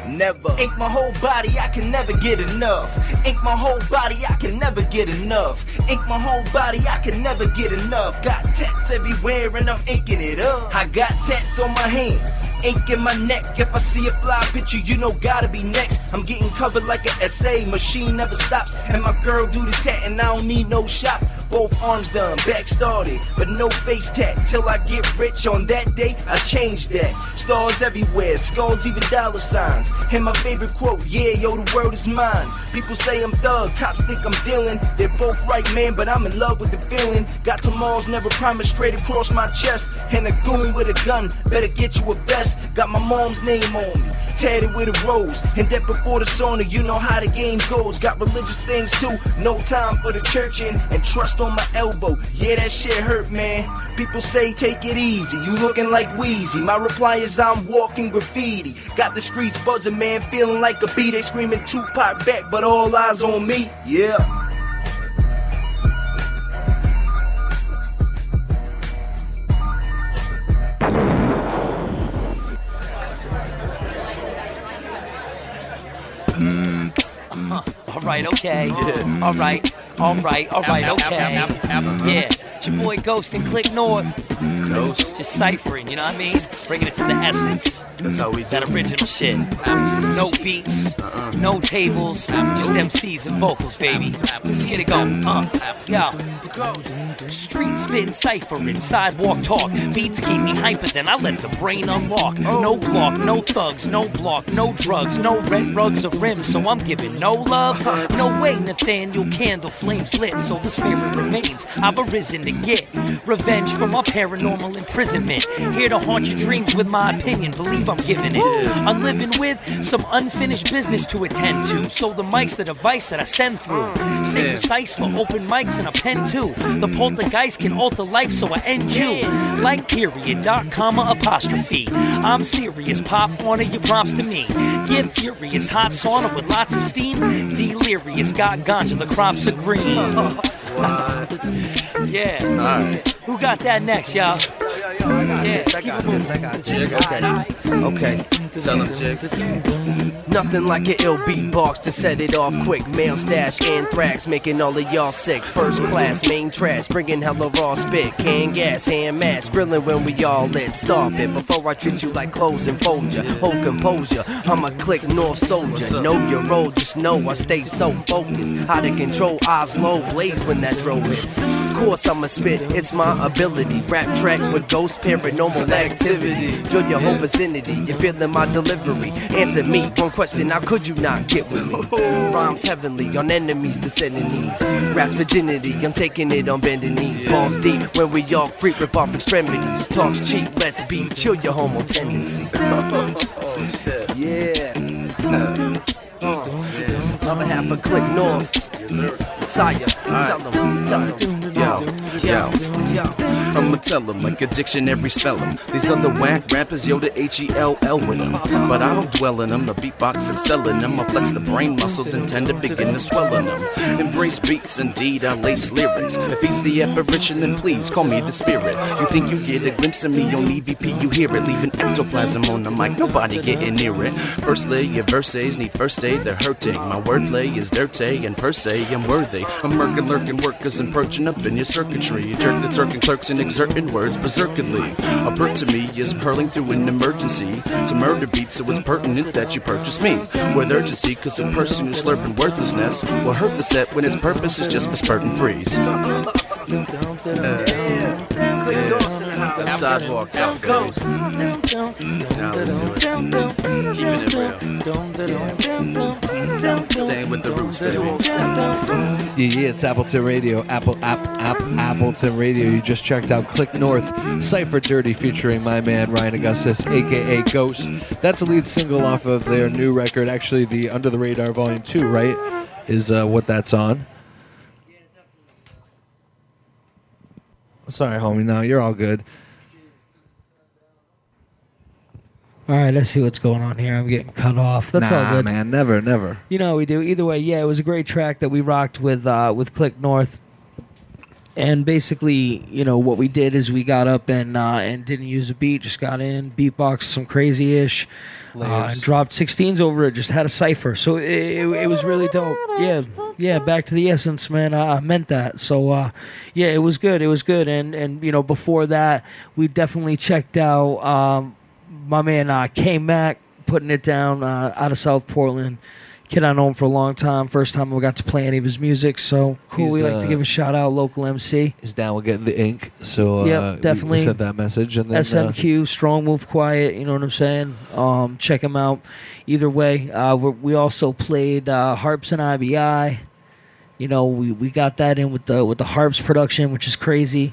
Never. Ink my whole body, I can never get enough. Ink my whole body, I can never get enough. Ink my whole body, I can never get enough. Got tats everywhere and I'm inking it up. I got tats on my hand, ink in my neck. If I see a fly picture, you know gotta be next. I'm getting covered like an essay, machine never stops. And my girl do the tat and I don't need no shop. Both arms done, back started, but no face tat. Till I get rich on that day, I change that. Stars everywhere, skulls, even dollar signs. And my favorite quote, yeah, yo, the world is mine. People say I'm thug, cops think I'm dealing. They're both right, man, but I'm in love with the feeling. Got tomorrow's never promised straight across my chest. And a goon with a gun, better get you a vest. Got my mom's name on me, tatted with a rose. And that before the sauna, you know how the game goes. Got religious things too, no time for the churchin'. And trust on my elbow, yeah, that shit hurt, man. People say take it easy, you looking like Wheezy. My reply is I'm walking graffiti. Got the streets buzzing, man, feeling like a bee. They screaming Tupac back, but all eyes on me, yeah. Alright, okay. Alright, okay. Yeah, it's your boy Ghost and Click North. Just ciphering, you know what I mean? Bringing it to the essence. That's how we do. That original shit. No beats, no tables, just MCs and vocals, baby. Let's get it going. Yo. Street spitting, ciphering, sidewalk talk. Beats keep me hyper, then I let the brain unlock. No block, no thugs, no block, no drugs, no red rugs or rims, so I'm giving no love. No way, Nathaniel, candle flames lit, so the spirit remains. I've arisen to get revenge for my paranormal imprisonment. Here to haunt your dreams with my opinion, believe I'm giving it. I'm living with some unfinished business to attend to, so the mic's the device that I send through. Stay precise for open mics and a pen too. The poltergeist can alter life, so I end you. Like period, dot, comma, apostrophe. I'm serious, pop, honor your props to me. Get furious, hot sauna with lots of steam. Delirious, got ganja, the crops are green. Yeah. Alright. Who got that next, y'all? I got this. Okay. Tell them, Jigs. Nothing like an ill beatbox to set it off quick. Mail stash, anthrax, making all of y'all sick. First class, main trash, bringing hella raw spit. Can gas, hand mash, grilling when we all lit. Stop it before I treat you like clothes and fold ya. Hold composure, I'm a Click North soldier. Know your role, just know I stay so focused. How to control eyes low, blaze when that dro hits. Course I'ma spit, it's my ability. Rap track with ghost paranormal activity. Join your whole vicinity, you feeling my delivery. Answer me, one question, how could you not get with me? Rhymes heavenly on enemies descending knees. Rap's virginity, I'm taking it on bending knees. Balls deep when we all creep, rip off extremities. Talks cheap, let's be, chill your homo tendencies. Yeah. Other half of Click North. Messiah, tell them, yo. I'ma tell them like a dictionary spell them. These other whack rappers, yo, the H-E-L-L with them. But I don't dwell in them, the beatbox and selling them. I flex the brain muscles and tend to begin to swell in them. Embrace beats, indeed, I lace lyrics. If he's the apparition, then please call me the spirit. You think you get a glimpse of me on EVP, you hear it. Leaving ectoplasm on the mic, nobody getting near it. First lay, your verses need first aid, they're hurting. My wordplay is dirty, and per se, I'm worthy. I'm murking, lurking workers and perching up in your circuitry. You jerk the turking clerks and exerting words berserkingly. A bird to me is hurling through an emergency to murder beats, so it's pertinent that you purchase me with urgency, cause a person who's slurping worthlessness will hurt the set when its purpose is just for spurt and freeze. Sidewalk talk, baby. Now we do it. Keeping it real. Staying with the roots, baby. Yeah, it's Appleton Radio. Appleton Radio. You just checked out Click North, Cypher Dirty featuring my man Ryan Augustus, aka Ghost. That's a lead single off of their new record. Actually, the Under the Radar Volume 2, right? Is what that's on. Sorry, homie. No, you're all good. All right, let's see what's going on here. I'm getting cut off. That's all good. Man, never. You know how we do. Either way, yeah, it was a great track that we rocked with Click North. And basically, you know, what we did is we got up and didn't use a beat, just got in, beatboxed some crazy-ish, and dropped 16s over it, just had a cipher. So it was really dope. Yeah, back to the essence, man. I meant that. So, yeah, it was good. And you know, before that, we definitely checked out my man K-Mac, putting it down out of South Portland. Kid I know him for a long time. First time I got to play any of his music, so cool. We like to give a shout out, local MC. He's down with getting the ink, so yeah, definitely we sent that message. And then SMQ, Strong Move Quiet, you know what I'm saying? Check him out. Either way, we also played Harps and IBI. You know, we got that in with the Harps production, which is crazy.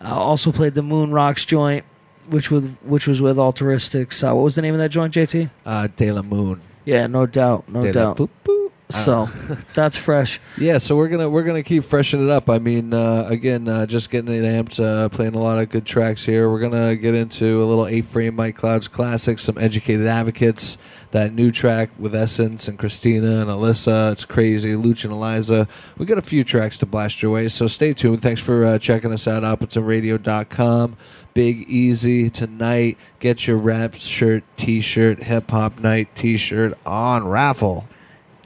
Also played the Moon Rocks joint, which was with Alteristics. What was the name of that joint, JT? De La Moon. Yeah, no doubt. Boop, boop. So that's fresh. Yeah, so we're gonna keep freshening it up. I mean, again, just getting it amped, playing a lot of good tracks here. We're gonna get into a little A-Frame Mike Clouds classics, some Educated Advocates, that new track with Essence and Christina and Alyssa. It's crazy. Luch and Eliza. We got a few tracks to blast your way, so stay tuned. Thanks for checking us out. AppletonRadio.com. Big Easy tonight. Get your rap shirt, T-shirt, Hip Hop Night T-shirt on raffle.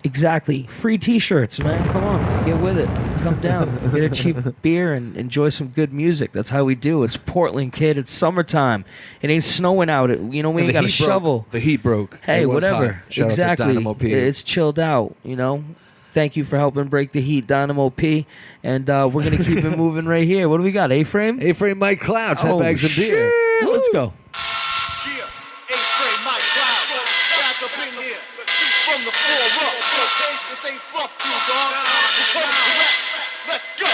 Exactly. Free T-shirts, man. Come on. Get with it. Come down. Get a cheap beer and enjoy some good music. That's how we do. It's Portland, kid. It's summertime. It ain't snowing out. You know, we ain't got a shovel. The heat broke. Hey, whatever. Shout exactly. out to Dynamo P. It's chilled out, you know. Thank you for helping break the heat, Dynamo P. And we're going to keep it moving right here. What do we got? A-Frame? A-Frame Mike Clouds. Handbags and beer. Let's go. Cheers. A-Frame Mike Clouds. Back up in here. From the floor up. This ain't fluff crew, dog. We're totally correct. Let's go.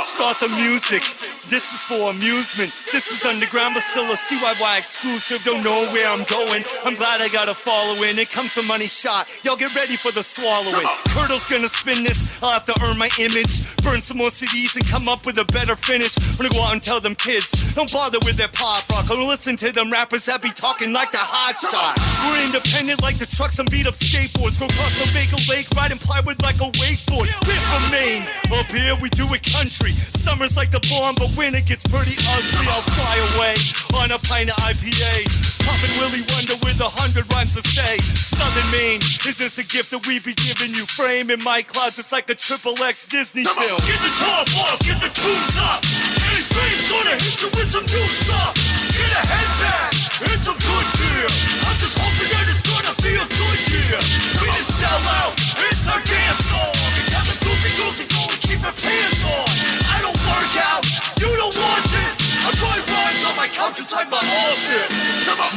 Start the music. This is for amusement. This is underground, but still a CYY exclusive. Don't know where I'm going. I'm glad I got a following. It comes a money shot. Y'all get ready for the swallowing. Curdle's gonna spin this. I'll have to earn my image. Burn some more CDs and come up with a better finish. I'm gonna go out and tell them kids, don't bother with their pop rock. Or listen to them rappers that be talking like the hot shot. We're independent like the trucks and beat up skateboards. Go cross a Baker Lake, riding plywood like a wakeboard. We're from Maine. Up here we do it country. Summer's like the bomb, but when it gets pretty ugly, I'll fly away on a pint of IPA. Puffin' Willie Wonder with 100 rhymes to say. Southern Maine, is this a gift that we be giving you? Frame in my clouds, it's like a XXX Disney film. Get the top off, get the tunes up. A-Frame's gonna hit you with some new stuff. Get a headband, and some good beer. I'm just hoping that it's gonna be a good year. We didn't sell out, it's our dance song. And tell the groupie girls to go and keep her pants on. I don't work out, you don't want this. I write rhymes on my couch inside my office.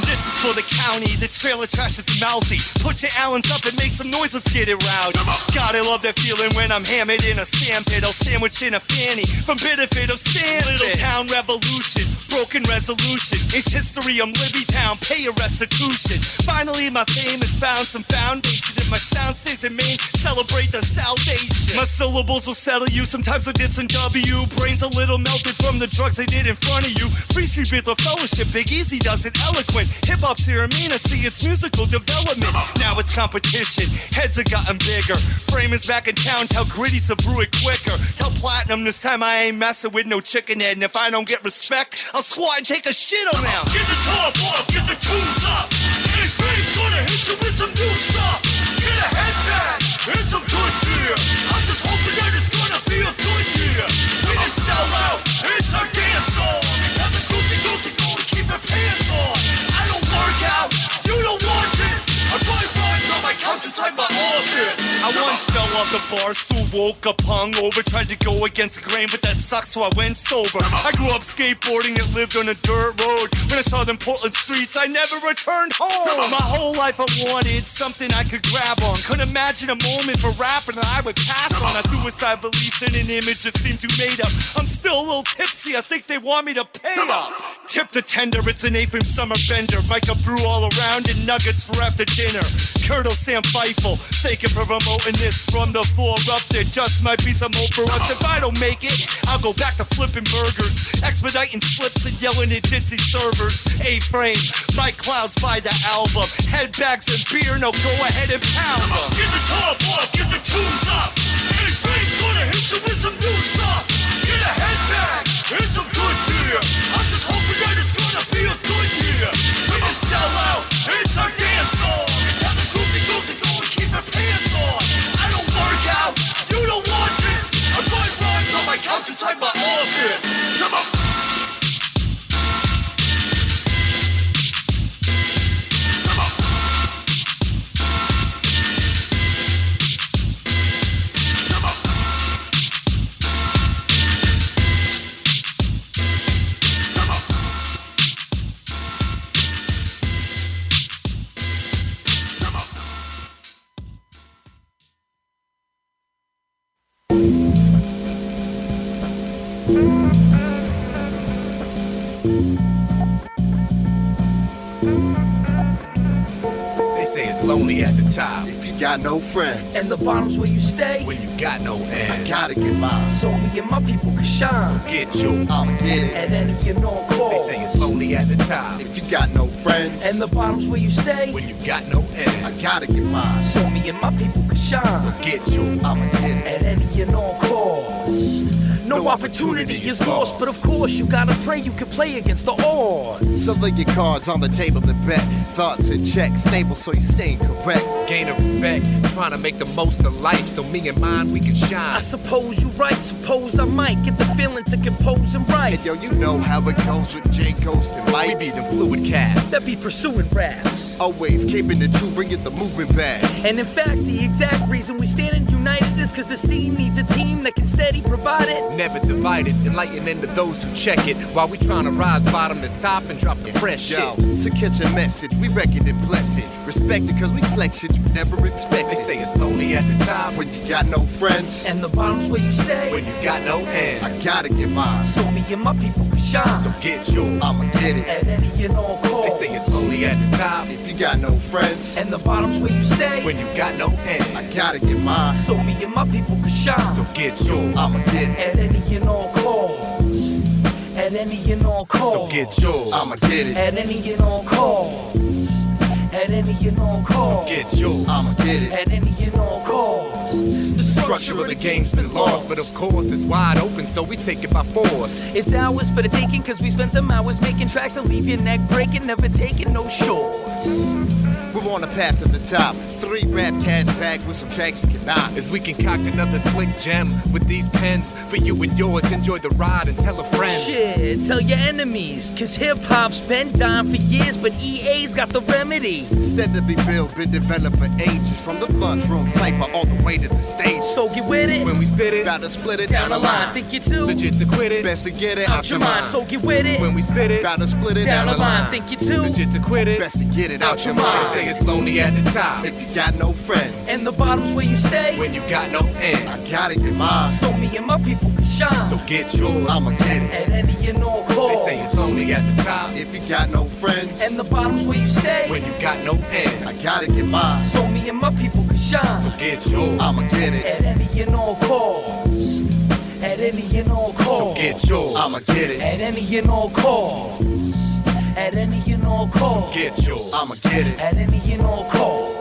This is for the county, the trailer trash is mouthy. Put your Allens up and make some noise, let's get it rowdy. God, I love that feeling when I'm hammered in a sand pit. I'll sandwich in a fanny from benefit of stand. Little town revolution, broken resolution. It's history, I'm Libby Town, pay a restitution. Finally my fame has found some foundation. If my sound stays in Maine, celebrate the salvation. My syllables will settle you, sometimes I diss and W. Brains a little melted from the drugs they did in front of you. Free Street Beatler Fellowship, Big Easy does it eloquent. Hip-hop's here in Maine, I see its musical development. Now it's competition, heads have gotten bigger. Frame is back in town, tell Gritty to brew it quicker. Tell Platinum this time I ain't messing with no chicken head. And if I don't get respect, I'll squat and take a shit on them. Get the top off, get the tunes up. A-Frame's gonna hit you with some new stuff. Get a headband, and some good beer. I'm just hoping that it's gonna be a good year. We didn't sell out, it's our dance song. And tell the groupie girls to go and keep her pants on. I don't work out, you don't want this. I write rhymes on my couch inside my office. I once fell off the bar stool, woke up hungover, tried to go against the grain, but that sucks, so I went sober. I grew up skateboarding and lived on a dirt road. When I saw them Portland streets, I never returned home. My whole life I wanted something I could grab on. Couldn't imagine a moment for rapping that I would pass on. I threw aside beliefs in an image that seemed too made up. I'm still a little tipsy, I think they want me to pay up. Tip the tender, it's an A-Frame summer bender. Micah brew all around and nuggets for after dinner. Curtle Sam Feifel, thank you for promoting this. From the floor up, there just might be some hope for us. If I don't make it, I'll go back to flipping burgers, expediting slips and yelling at ditzy servers. A-Frame, Mike Clouds by the album. Headbags and beer, no go ahead and pound them. Get the top off, get the tunes up. A-Frame's gonna hit you with some new stuff. They say it's lonely at the top. If you got no friends. And the bottom's where you stay. When you got no ends. I gotta get mine. So me and my people can shine. So get yours. I'ma get it. At any and all call. They say it's lonely at the top. If you got no friends. And the bottom's where you stay. When you got no ends. I gotta get mine. So me and my people can shine. So get yours. I'ma get it. At any and all calls. No opportunity is lost, but of course you gotta pray you can play against the odds. So lay your cards on the table and bet. Thoughts in check, stable so you staying correct. Gain of respect, trying to make the most of life so me and mine we can shine. I suppose you right, suppose I might get the feeling to compose and write. And yo, you know how it goes with J Ghost and Mike. We be them fluid cats that be pursuing raps. Always keeping it true, bringing the movement back. And in fact, the exact reason we standing united is cause the scene needs a team that can steady provide it. Never divided, enlightening to those who check it. While we trying to rise bottom to top and drop the fresh yo, shit. So catch a message, we reckon and bless it. Respect it cause we flex shit you never expected. They say it's lonely at the top. When you got no friends. And the bottom's where you stay. When you got no ends. I gotta get mine. So me and my people can shine. So get yours. I'ma get it. At any and all call. They say it's lonely at the top. If you got no friends. And the bottom's where you stay. When you got no ends. I gotta get mine. So me and my people can shine. So get yours. I'ma get it. At any and all calls. At any and all calls. So get yours. I'ma get it. At any and all calls. At any and all calls. So get yours. I'ma get it. At any and all calls. The structure of the game's been lost, but of course it's wide open, so we take it by force. It's ours for the taking, cause we spent them hours making tracks that leave your neck breaking, never taking no shorts. We're on the path to the top. 3 rap cats back with some tracks you cannot. As we concoct another slick gem with these pens for you and yours. Enjoy the ride and tell a friend. Shit, tell your enemies, cause hip hop's been dying for years, but EA's got the remedy. Steadily built, been developed for ages. From the lunchroom cipher all the way to the stage. So get with it. When we spit it, gotta split it down the line. Think you too legit to quit it. Best to get it out your mind. So get with it. When we spit it, gotta split it down the line. Think you too legit to quit it. Best to get it out your mind. They say it's lonely at the top. If you got no friends. And the bottom's where you stay. When you got no ends. I gotta get mine. So me and my people can shine. So get yours. I'ma get it. At any and all calls. They say it's lonely at the top. If you got no friends. And the bottom's where you stay. When you got no ends. I gotta get mine. So me and my people can shine. So get yours. I'ma get it. At any and all calls. At any and all calls. So get yours. I'ma get it. At any and all calls. At any and all calls. So get yours. I'ma get it. At any and all calls.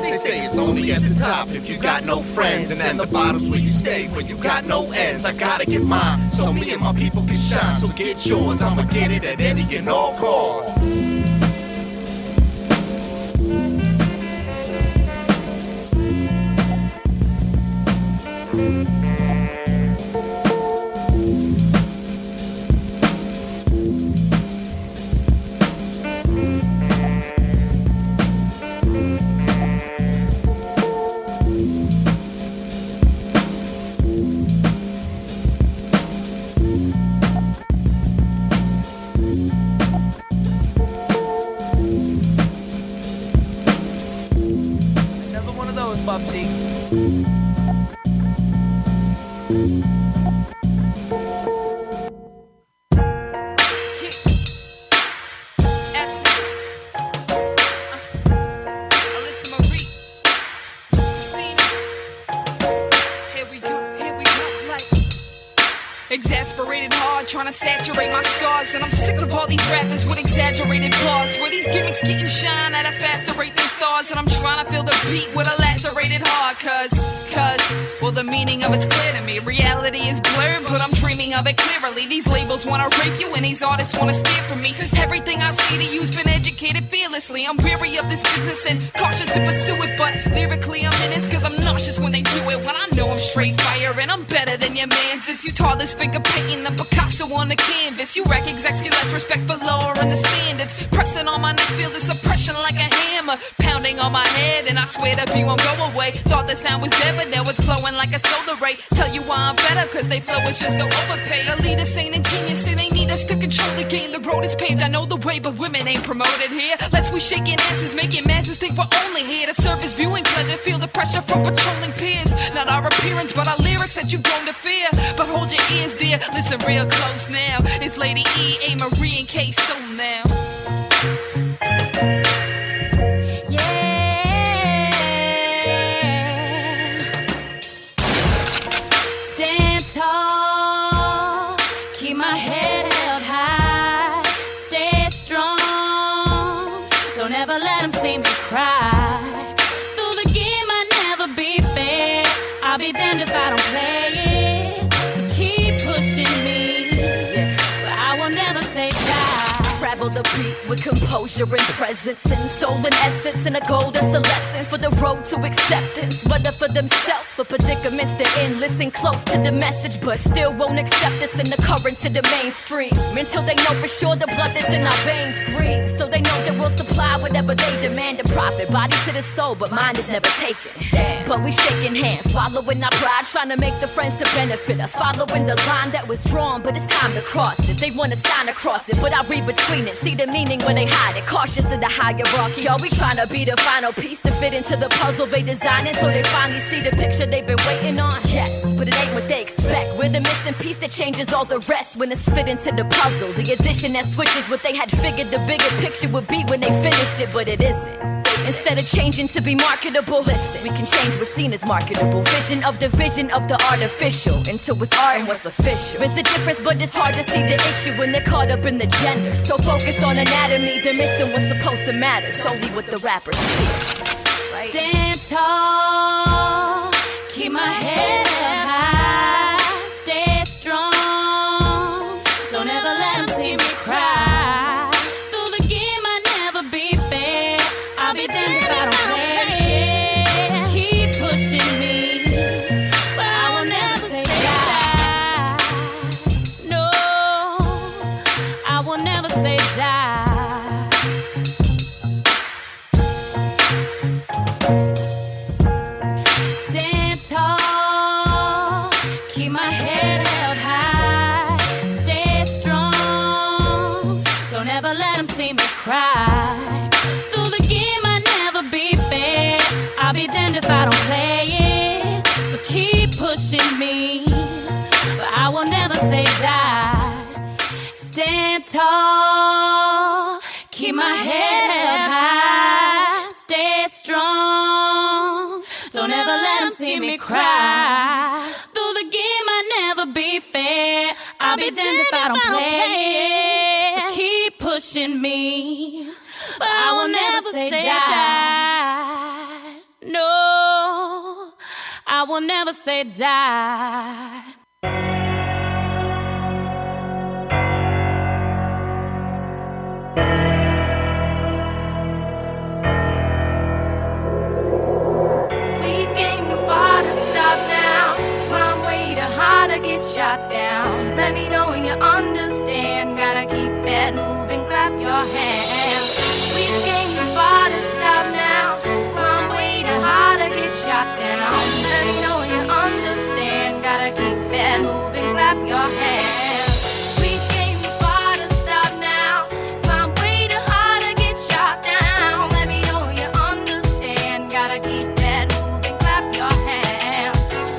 They say it's lonely at the top if you got no friends. And at the bottom's where you stay when you got no ends. I gotta get mine so me and my people can shine. So get yours, I'ma get it at any and all costs. Bubsy. Exasperated hard, trying to saturate my scars. And I'm sick of all these rappers with exaggerated bars, where these gimmicks getting shine at a faster rate than stars. And I'm trying to feel the beat with a lacerated heart. Cause, well, the meaning of it's clear to me. Reality is blurred, but I'm dreaming of it clearly. These labels wanna rape you and these artists wanna steer from me. Cause everything I say to you's been educated fearlessly. I'm weary of this business and cautious to pursue it, but lyrically I'm in it cause I'm nauseous when they do it. When I know I'm straight fire and I'm better than your man. Since you taught this figure painting a Picasso on the canvas, you rack execs get less respect for lowering the standards. Pressing on my neck, feel this oppression like a hammer. pounding on my head, and I swear the beat won't go away. Thought the sound was dead, but now it's glowing like a solar ray. Tell you why I'm fed up, cause they flow is just so overpaid. A leader, saint, and genius, and they need us to control the game. The road is paved, I know the way, but women ain't promoted here. Let's we shaking asses, making masses think we're only here to serve as viewing pleasure. Feel the pressure from patrolling peers. Not our appearance, but our lyrics that you've grown to fear. But hold your ears, dear, listen real close now. It's Lady E, A. Marie, and K. So now. Stand tall, keep my head held high, stay strong, don't ever let them see me cry. Through the game I never be fair, I'll be damned if I don't play it, so keep pushing me, but I will never say die. Travel the beat with composure and presence and soul and essence, and a goal that's a lesson for the road to acceptance. Whether for themselves or predicaments they're in, listen close to the message, but still won't accept us in the current to the mainstream. Until they know for sure the blood that's in our veins green, so they know that we'll supply whatever they demand to profit. Body to the soul, but mind is never taken. Damn. But we shaking hands, swallowing our pride, trying to make the friends to benefit us, following the line that was drawn, but it's time to cross it. They want to sign across it, but I read between it, see the meaning when they hide it. Cautious of the hierarchy, are we trying to be the final piece to fit into the puzzle they designing, so they finally see the picture they've been waiting on? Yes, but it ain't what they expect. We're the missing piece that changes all the rest when it's fit into the puzzle. The addition that switches what they had figured the bigger picture would be when they finished it, but it isn't. Instead of changing to be marketable, listen, we can change what's seen as marketable. Vision of the artificial into what's art and what's official. There's a difference, but it's hard to see the issue when they're caught up in the gender. So focused on anatomy, they're missing what's supposed to matter, solely what the rapper speaks. Right? Stand tall, keep my head high, stay strong, don't ever let them see me cry. Through the game I never be fair, I'll be damned if I don't play it. Keep pushing me, but I will never say die. No, I will never say die. Stand tall, keep my head held high, stay strong, don't ever let them see me cry. Through the game I never be fair, I'll be damned if I don't play it, so keep pushing me, but I will never say die. Stand tall, keep my head held high, stay strong, don't ever let them see me cry. Through the game I never be fair, I'll be damned if I don't play it, so keep pushing me, but I will never say die. No, I will never say die. We came too far to stop now. Climb way too high to get shot down. Let me know when you understand. Gotta keep that moving, clap your hands. We came too far to stop now. Climb way too high to get shot down. Let me know when you understand. Gotta keep that moving, clap your hands. We came too far to stop now. Climb way too high to get shot down. Let me know when you understand. Gotta keep that moving, clap your hands.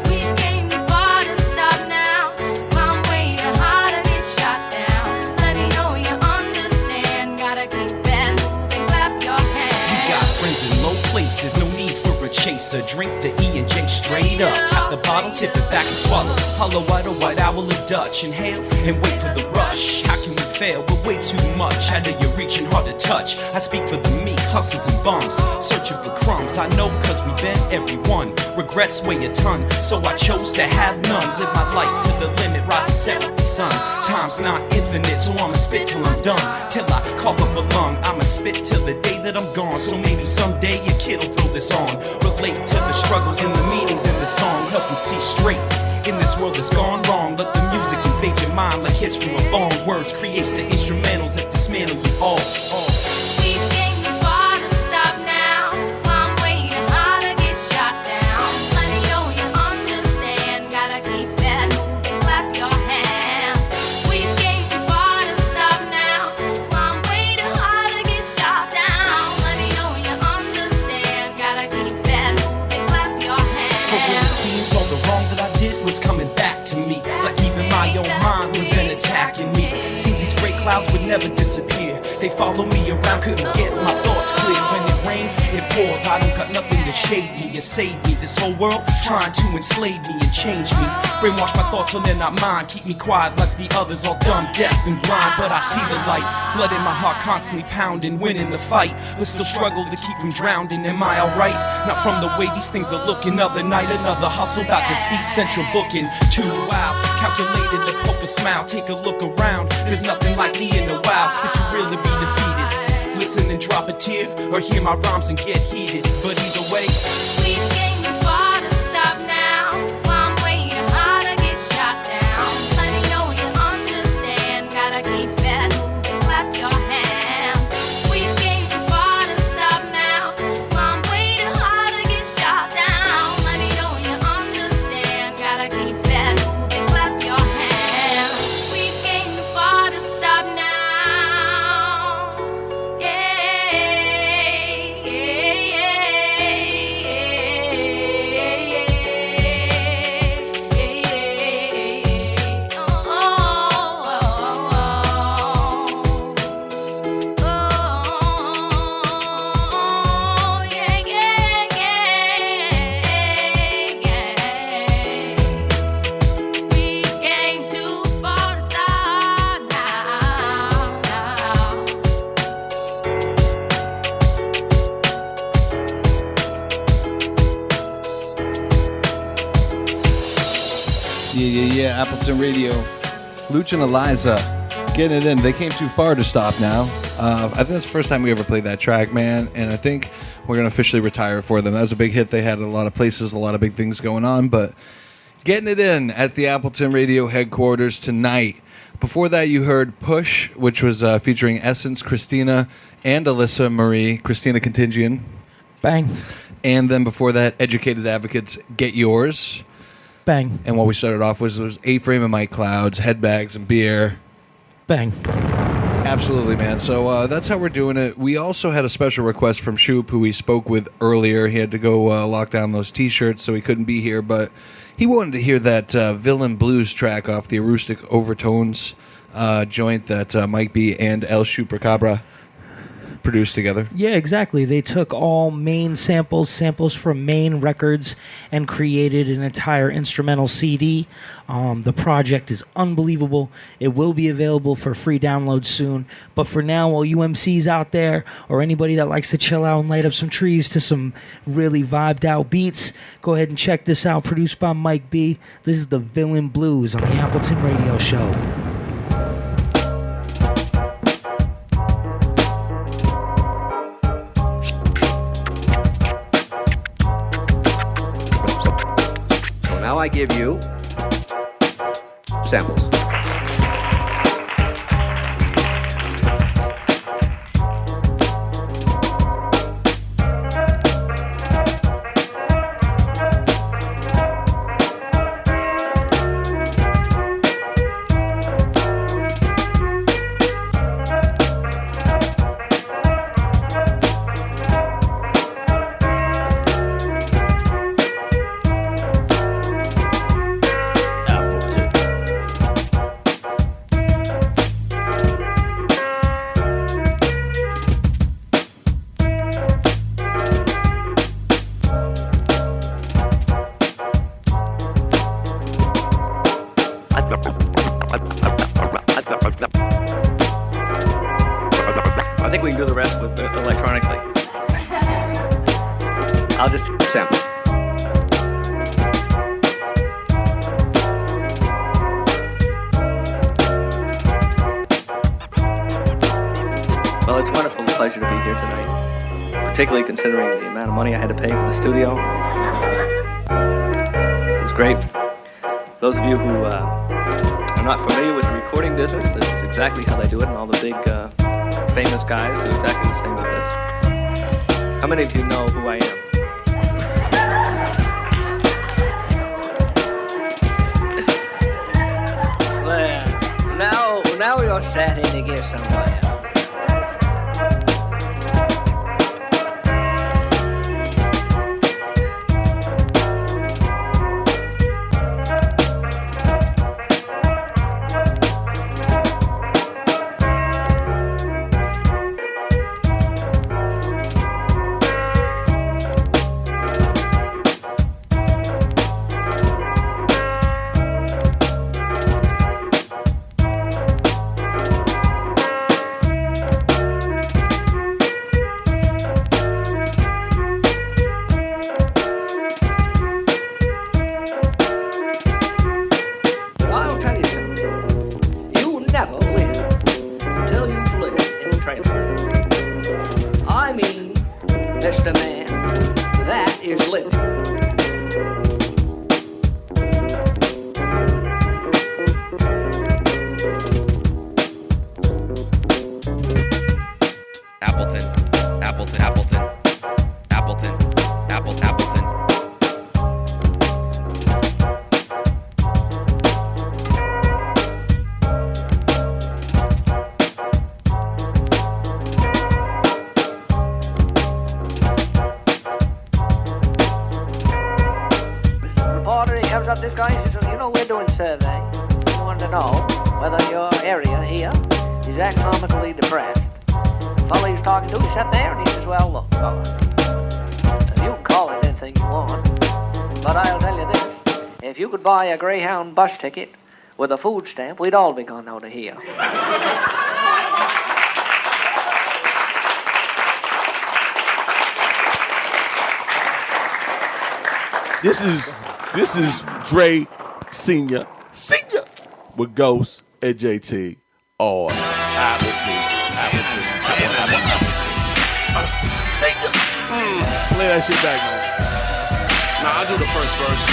We came too far to stop now. Climb way too high to get shot down. Let me know when you understand. Gotta keep that moving, clap your hands. You got friends in low places, no need for a chaser. Drink the E and J straight up. Tap the bottle, tip it back and swallow. Hollow white or white owl of Dutch. Inhale and wait for the rush. How can we fail? We're way too much. How do you reach and hard to touch? I speak for the meek, hustlers and bums. Searching for crumbs. I know cause we been everyone. Regrets weigh a ton, so I chose to have none. Live my life to the limit, rise and set with the sun. Time's not infinite, so I'ma spit till I'm done. Till I cough up a lung, I'ma spit till the day that I'm gone. So maybe someday your kid'll throw this on. Relate to the struggles and the meanings in the song. Help them see straight in this world that's gone wrong. Let the music invade your mind like hits from a bong. Words creates the instrumentals that dismantle you all. We came too far to stop now. never disappear. They follow me around, couldn't get my thoughts clear. When it rains, it pours. I don't got nothing to shade me or save me. This whole world trying to enslave me and change me. Brainwash my thoughts so they're not mine. Keep me quiet like the others, all dumb, deaf, and blind. But I see the light. Blood in my heart constantly pounding, winning the fight. But still struggle to keep from drowning. Am I alright? Not from the way these things are looking. Another night, another hustle, about to see central booking. Too wild, calculated to poke a smile. Take a look around. There's nothing like me in the wild. Spit to really be defeated. Listen and drop a tear, or hear my rhymes and get heated. But either way, we came too far to stop now. One way to hard to get shot down. Let me know you understand. Gotta keep that moving, clap your hands. We came too far to stop now. One way to hard to get shot down. Let me know you understand. Gotta keep that moving, clap your hands. We came too far to stop now. Yeah, Appleton Radio. Luch and Eliza, getting it in. They came too far to stop now. I think that's the first time we ever played that track, man, and I think we're going to officially retire for them. That was a big hit. They had a lot of places, a lot of big things going on, but getting it in at the Appleton Radio headquarters tonight. Before that, you heard Push, which was featuring Essence, Christina, and Alyssa Marie. Christina Contingian. Bang. And then before that, Educated Advocates, Get Yours. Bang. And what we started off was A-Frame and Mike Clouds, Headbags and Beer. Bang. Absolutely, man. So that's how we're doing it. We also had a special request from Shoop, who we spoke with earlier. He had to go lock down those T-shirts, so he couldn't be here. But he wanted to hear that Villain Blues track off the Acoustic Overtones joint that Mike B and El Chupacabra produced together. Yeah, exactly. They took all Maine samples from Maine records, and created an entire instrumental CD. The project is unbelievable. It will be available for free download soon. But for now, all you MCs out there, or anybody that likes to chill out and light up some trees to some really vibed out beats, go ahead and check this out. Produced by Mike B. This is the Villain Blues on the Appleton Radio Show. Now I give you samples. I think we can do the rest with electronically. I'll just sample. Well, it's a wonderful pleasure to be here tonight, particularly considering the amount of money I had to pay for the studio. It was great. Those of you who are not familiar with the recording business, this is exactly how they do it, and all the big famous guys do exactly the same as this. How many of you know who I am? Well, now you're starting to get somewhere. Mr. Man, that is living. Appleton, Appleton, Appleton, Appleton, Appleton. Reporter, he comes up this guy, he says, you know, we're doing survey. We want to know whether your area here is economically depressed. The fellow he's talking to, he sat there and he says, well, look, fella, you can call it anything you want, but I'll tell you this. If you could buy a Greyhound bus ticket with a food stamp, we'd all be gone out of here. This is Dre Senior with Ghost and JT on Appleton. Play that shit back, man. Nah, I'll do the first verse.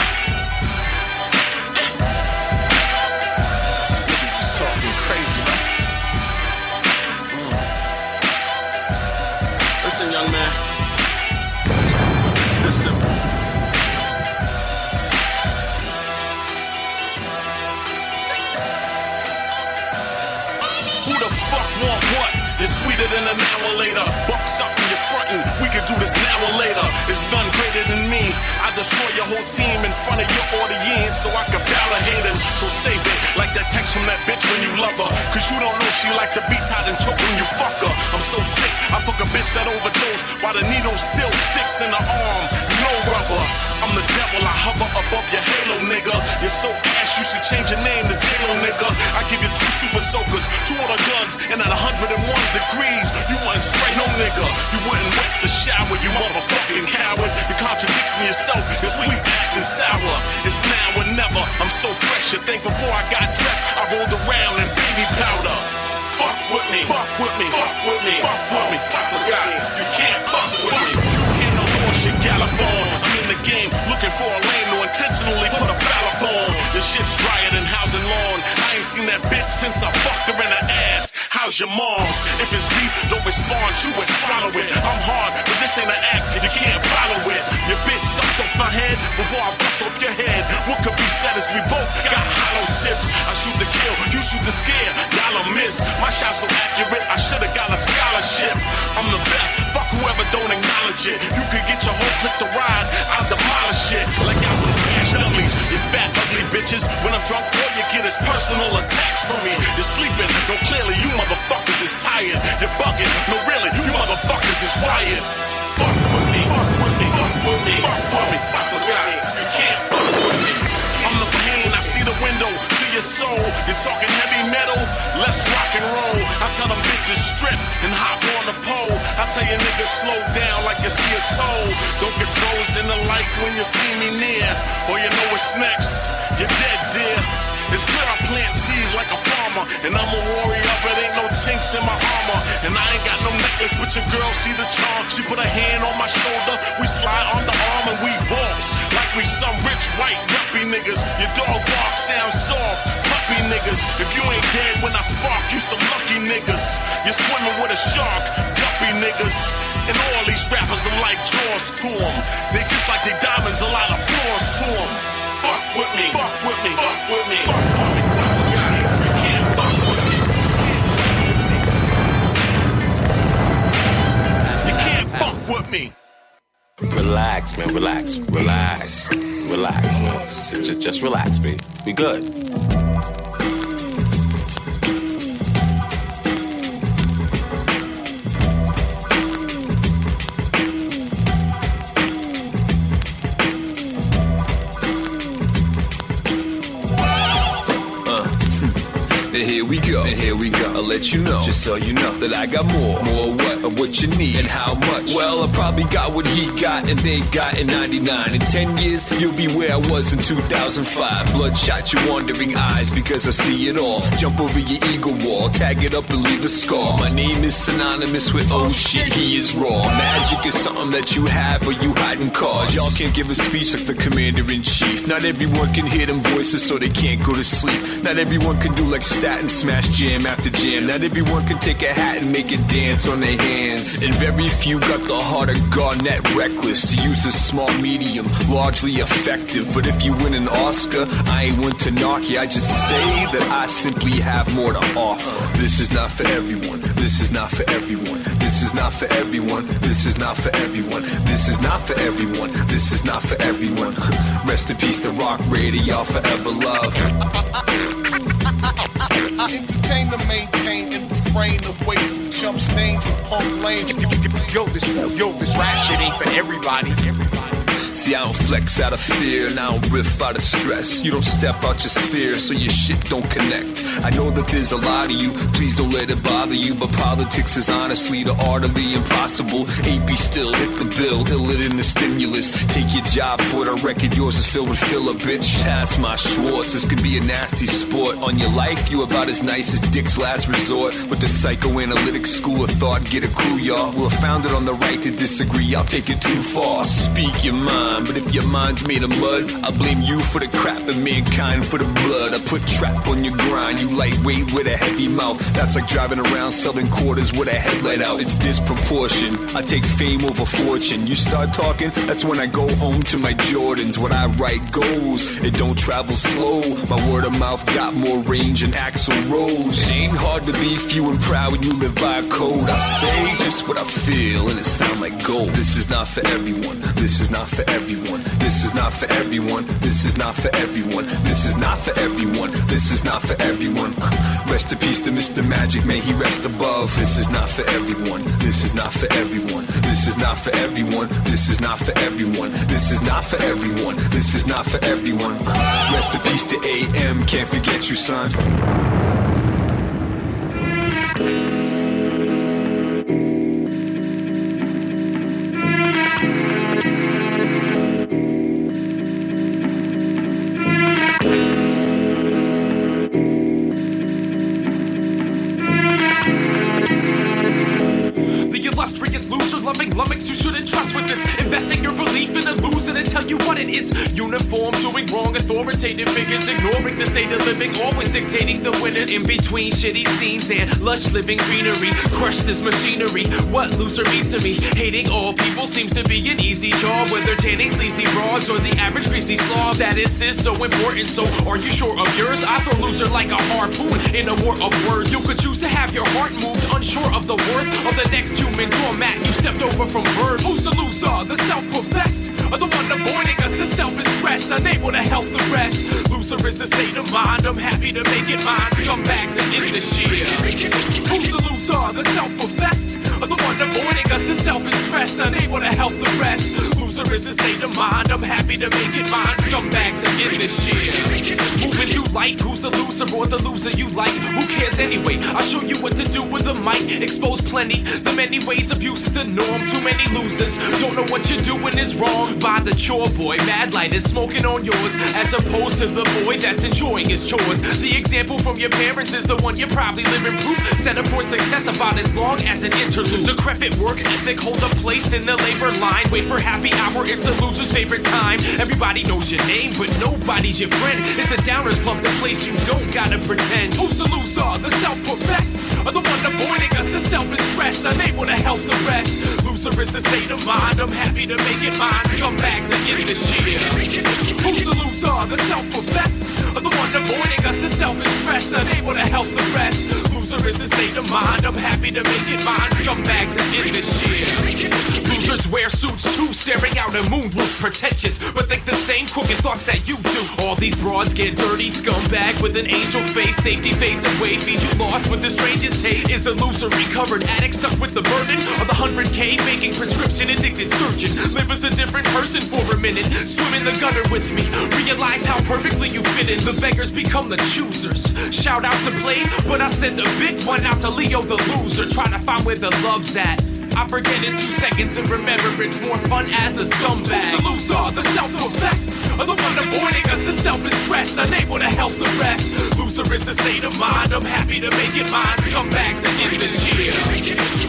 Niggas is talking crazy, man. Listen, young man. It's this simple. Who the fuck want what? It's sweeter than an hour later. Buck something you're frontin'. We can do this now or later. There's none greater than me. I destroy your whole team in front of your audience so I can bow to haters. So save it like that text from that bitch when you love her. Cause you don't know she like to be tied and choke when you fuck her. I'm so sick. I fuck a bitch that overdosed while the needle still sticks in the arm. No rubber. I'm the devil. I hover above your halo, nigga. You're so ass, you should change your name to J-Lo, nigga. I give you 2 super soakers, 2 auto guns, and at 101 degrees, you wouldn't spray no nigga. You wouldn't wet the shower, you motherfucking coward. You contradicting yourself, you're sweet acting sour. It's now or never, I'm so fresh. You think before I got dressed, I rolled around in baby powder. Fuck with me, fuck with me, fuck with me, fuck with me. I forgot, you can't fuck with me. You ain't no horse, you gallop on. I'm in the game, looking for a lane to intentionally put a ballot on. This shit's drier than housing lawn. I ain't seen that bitch since I fucked her in the ass. How's your moms? If it's beef, don't respond, you would swallow it. I'm hard, but this ain't an act, you can't follow it. Your bitch sucked off my head before I bust off your head. What could be said is we both got hollow tips. I shoot to kill, you shoot to scare, y'all will miss. My shot's so accurate, I should've got a scholarship. I'm the best, fuck whoever don't acknowledge it. You could get your whole clique to ride, I'll demolish it. Like y'all some trash dummies, you fat ugly bitches. When I'm drunk, all you get is personal attacks from me. You're sleeping, no clearly you motherfuckers is tired. You're bugging, no really, you motherfuckers is wired. Fuck with me, fuck with me, fuck with me, fuck with me. I forgot, you can't fuck with me. I'm the pain, I see the window to your soul. You're talking heavy metal, let's rock and roll. I tell them bitches strip and hop on the pole. I tell you niggas slow down like you see a toll. Don't get frozen in the light when you see me near, or you know what's next. You're dead, dear. It's clear I plant seeds like a farmer, and I'm a warrior, but ain't no chinks in my armor. And I ain't got no necklace, but your girl see the charm. She put her hand on my shoulder, we slide on the arm and we waltz like we some rich white yuppie niggas. Your dog bark sounds soft, puppy niggas. If you ain't dead when I spark, you some lucky niggas. You're swimming with a shark, guppy niggas. And all these rappers, I'm like drawers to them. They just like they diamonds, a lot of flaws to them. Fuck with me, fuck with me, fuck with me, fuck with me. I forgot it, you can't fuck with me. You can't fuck with me. Relax, man, relax, relax, relax, man. Just relax, B. We good. we go, and here we go. I'll let you know, just so you know, that I got more what, of what you need, and how much. Well, I probably got what he got, and they got in 99. In 10 years, you'll be where I was in 2005. Bloodshot, your wandering eyes, because I see it all. Jump over your ego wall, tag it up and leave a scar. My name is synonymous with oh shit, he is raw. Magic is something that you have or you hide in cards. Y'all can't give a speech like the commander-in-chief. Not everyone can hear them voices so they can't go to sleep. Not everyone can do like Stat and smash jam after jam. Not everyone can take a hat and make it dance on their hands. And very few got the heart of Garnett Reckless to use a small medium, largely effective. But if you win an Oscar, I ain't one to knock you. I just say that I simply have more to offer. This is not for everyone. This is not for everyone. This is not for everyone. This is not for everyone. This is not for everyone. This is not for everyone. Rest in peace to Rock Radio, y'all forever love. I entertain to maintain and refrain away from jump stains and punk lanes. Yo, this rap shit ain't for everybody. See, I don't flex out of fear, and I don't riff out of stress. You don't step out your sphere, so your shit don't connect. I know that there's a lot of you, please don't let it bother you. But politics is honestly the art of the impossible. AP still, hit the bill, iller than the stimulus. Take your job for the record, yours is filled with filler, bitch. Pass my Schwartz, this could be a nasty sport. On your life, you about as nice as Dick's last resort. With the psychoanalytic school of thought, get a clue, y'all. We're founded on the right to disagree, I'll take it too far. Speak your mind. But if your mind's made of mud, I blame you for the crap and mankind for the blood. I put trap on your grind, you lightweight with a heavy mouth. That's like driving around selling quarters with a headlight out. It's disproportion. I take fame over fortune. You start talking, that's when I go home to my Jordans. What I write goes, it don't travel slow. My word of mouth got more range than Axl Rose. It ain't hard to be few and proud when you live by a code. I say just what I feel and it sound like gold. This is not for everyone. This is not for everyone. This is not for everyone. This is not for everyone. This is not for everyone. This is not for everyone. Rest in peace to Mr. Magic, may he rest above. This is not for everyone. This is not for everyone. This is not for everyone. This is not for everyone. This is not for everyone. This is not for everyone. Rest in peace to AM, can't forget you, son. Lummox, you shouldn't trust with this. Investing your belief in a loser to tell you what it is. Uniform, doing wrong, authoritative figures, ignoring the state of living, always dictating the winners. In between shitty scenes and lush living greenery, crush this machinery. What loser means to me, hating all people seems to be an easy job. Whether tanning sleazy broads or the average greasy slob, status is so important. So are you sure of yours? I throw loser like a harpoon in a war of words. You could choose to have your heart moved, unsure of the worth of the next human doormat you stepped over from birth. Who's the loser? The self-professed, or the one avoiding us? The self is stressed, unable to help the rest. Loser is a state of mind. I'm happy to make it mine. Scumbags and in this year. Who's the loser? The self-professed, or the one avoiding us? The self is stressed, unable to help the rest. Loser is a state of mind. I'm happy to make it mine. Scumbags and in this year. Moving through life, who's the loser or the loser you like? Who cares anyway? I'll show you what to do with a mic. Expose plenty. The many ways abuse is the norm. Too many losers don't know what you're doing is wrong. By the chore boy, mad light is smoking on yours, as opposed to the boy that's enjoying his chores. The example from your parents is the one you're probably living proof. Set up for success about as long as an interlude. Decrepit work ethic hold a place in the labor line. Wait for happy hour, it's the loser's favorite time. Everybody knows your name, but nobody's your friend. It's the downers club, the place you don't gotta pretend. Who's the loser? The self-professed, or the one avoiding us? The self is stressed, unable to help the rest. Loser is a state of mind. I'm happy to make it mine. Scumbags are in this year. Who's the loser? The self-professed, or the one avoiding us? The self is stressed, unable to help the rest. Loser is a state of mind. I'm happy to make it mine. Scumbags are in this year. Losers wear suits too stiff. staring out a moonroof, pretentious, but think the same crooked thoughts that you do. All these broads get dirty, scumbag with an angel face. Safety fades away, feeds you lost with the strangest taste. Is the loser recovered addict stuck with the burden of the 100K making prescription addicted surgeon? Live as a different person for a minute, swim in the gutter with me. Realize how perfectly you fit in. The beggars become the choosers. Shout out to Blade, but I send a big one out to Leo the loser. Trying to find where the love's at. I forget in 2 seconds and remember it's more fun as a scumbag. The loser, the self-professed, are the one avoiding us, the self is stressed, unable to help the rest. Loser is a state of mind, I'm happy to make it mine. Scumbags and in this year.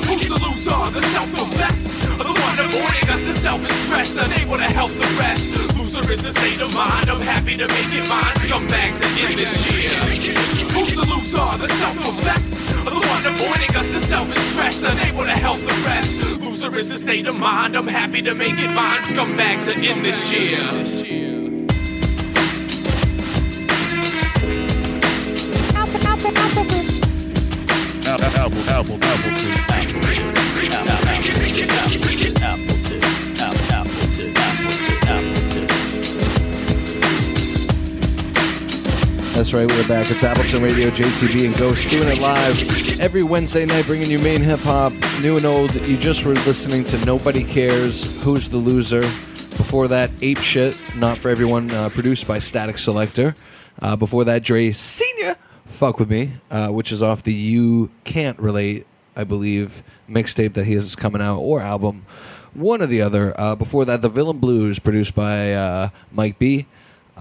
Who's the loser, the self-professed, are the one avoiding us, the self is stressed, unable to help the rest. Loser is a state of mind, I'm happy to make it mine. Scumbags and in this year. Who's the loser, the self-professed, are the one avoiding us, the self is stressed, unable to help the rest. Loser is a state of mind, I'm happy to make it mine. Scumbags are in this year. That's right, we're back. It's Appleton Radio, JTB and Ghost, doing it live every Wednesday night, bringing you Maine Hip Hop, new and old. You just were listening to Nobody Cares, Who's the Loser. Before that, Ape Shit, Not For Everyone, produced by Static Selector. Before that, Dre Senior, Fuck With Me, which is off the You Can't Relate, I believe, mixtape that he has coming out, or album, one or the other. Before that, The Villain Blues, produced by Mike B.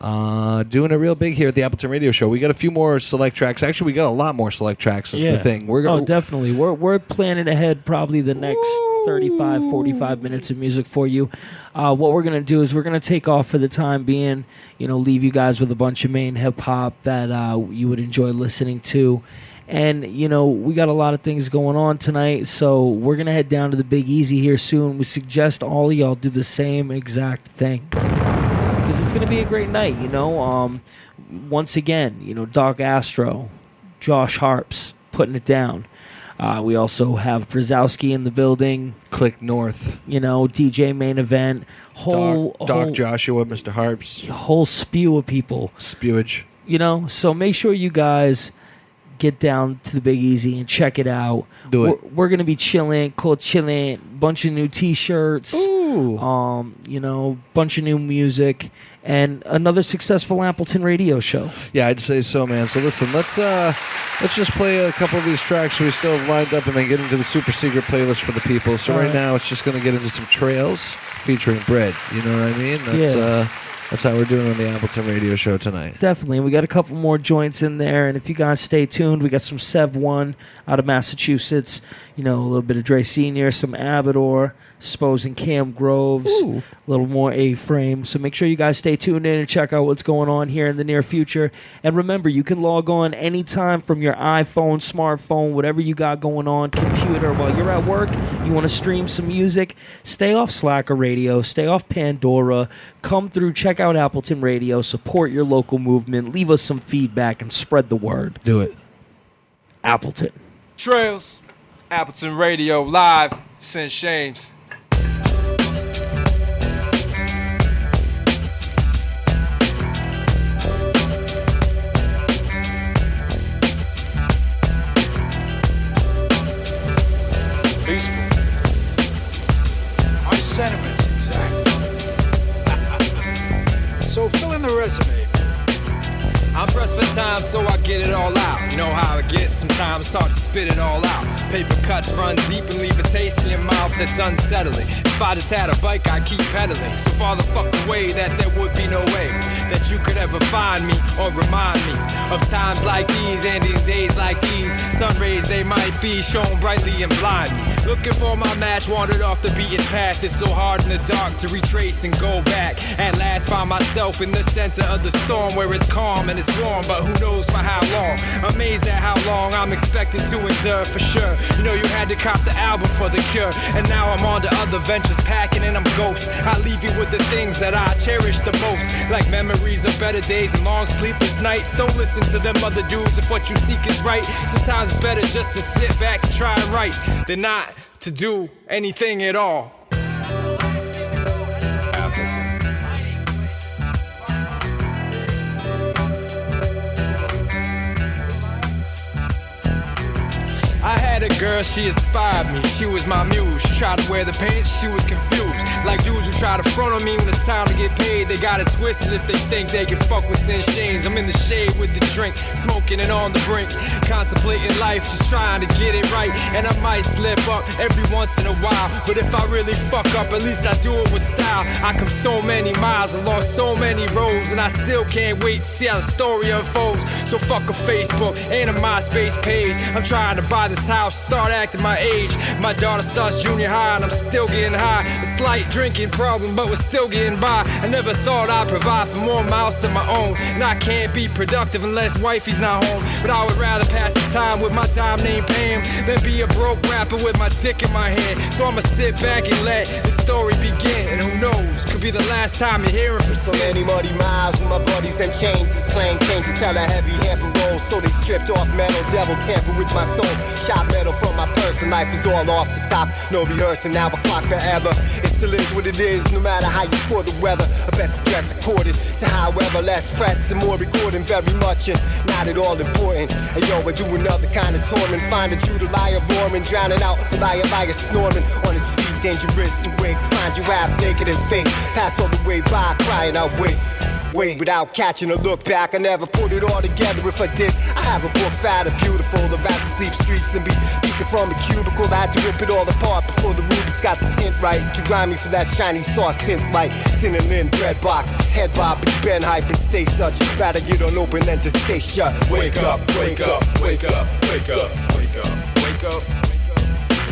Doing it real big here at the Appleton Radio Show. We got a few more select tracks. Actually, we got a lot more select tracks is the thing. Definitely. We're planning ahead probably the next 35, 45 minutes of music for you. What we're going to do is we're going to take off for the time being, leave you guys with a bunch of Maine hip hop that you would enjoy listening to. And, we got a lot of things going on tonight, so we're going to head down to the Big Easy here soon. We suggest all of y'all do the same exact thing. Because it's going to be a great night, once again, Doc Astro, Josh Harps putting it down. We also have Brzezowski in the building. Click North. DJ Main Event. Doc Joshua, Mr. Harps. A whole spew of people. Spewage. So make sure you guys get down to the Big Easy and check it out. Do it. We're going to be chilling, bunch of new T-shirts. Ooh. Bunch of new music, and another successful Appleton radio show. Yeah, I'd say so, man. So listen, let's just play a couple of these tracks we still have lined up and then get into the super secret playlist for the people. So right now, it's just going to get into some Trails featuring Bread. You know what I mean? That's how we're doing on the Appleton Radio Show tonight. Definitely. We got a couple more joints in there, and if you guys stay tuned, we got some Sev 1 out of Massachusetts, a little bit of Dre Senior, some Abador, Spose and Cam Groves, a little more A-Frame. So make sure you guys stay tuned in and check out what's going on here in the near future. And remember, you can log on anytime from your iPhone, smartphone, whatever you got going on, computer. While you're at work, you want to stream some music, stay off Slacker Radio, stay off Pandora, come through, check out Appleton Radio, support your local movement, leave us some feedback, and spread the word. Do it. Appleton. Trails, Appleton Radio, live, St. James. My sentiments, exactly. So fill in the resume. I'm pressed for time, so I get it all out. You know how it gets, sometimes it's hard to spit it all out. Paper cuts run deep and leave a taste in your mouth that's unsettling. If I just had a bike, I'd keep pedaling. So far the fuck away that there would be no way that you could ever find me or remind me of times like these and in days like these. Sun rays, they might be shown brightly and blind me. Looking for my match, wandered off the beaten path. It's so hard in the dark to retrace and go back. At last find myself in the center of the storm where it's calm and it's warm, but who knows for how long. Amazed at how long I'm expected to endure for sure. You know you had to cop the album for The Cure, and now I'm on to other ventures, packing and I'm ghost. I leave you with the things that I cherish the most, like memories of better days and long sleepless nights. Don't listen to them other dudes if what you seek is right. Sometimes it's better just to sit back and try and write than not to do anything at all. girl, she inspired me. She was my muse. She tried to wear the pants, she was confused. Like dudes who try to front on me when it's time to get paid. They got it twisted if they think they can fuck with Sin Shames. I'm in the shade with the drink, smoking and on the brink, contemplating life, just trying to get it right. And I might slip up every once in a while, but if I really fuck up, at least I do it with style. I come so many miles, along so many roads, and I still can't wait to see how the story unfolds. So fuck a Facebook and a MySpace page. I'm trying to buy this house, start acting my age. My daughter starts junior high and I'm still getting high. A slight drinking problem, but we're still getting by. I never thought I'd provide for more mouths than my own, and I can't be productive unless wifey's not home. But I would rather pass the time with my dime named Pam than be a broke rapper with my dick in my hand. So I'ma sit back and let the story begin, and who knows, could be the last time you're hearing from So Sin. many muddy miles with my buddies and chains. This clang changes hella heavy hamper rolls, so they stripped off metal, devil tamper with my soul. Shot metal from my purse and life is all off the top. No rehearsing, now a clock forever. It still is what it is, no matter how you score the weather. A best address according to however, less press and more recording, very much and not at all important. And yo, I do another kind of torment, find a Jew to lie a roaring, drowning out the liar snoring on his feet, dangerous to wake, find you half naked and fake, passed all the way by, crying out wait, without catching a look back. I never put it all together. If I did, I have a book fat and beautiful about to sleep streets and be peeking from a cubicle. I had to rip it all apart before the Rubik's got the tint right. Too grimy for that shiny sauce synth light. Cinnamon bread box, head bob, it's been hype and stay such. Rather get on open than to stay shut. Wake up, wake up, wake up, wake up, wake up, wake up.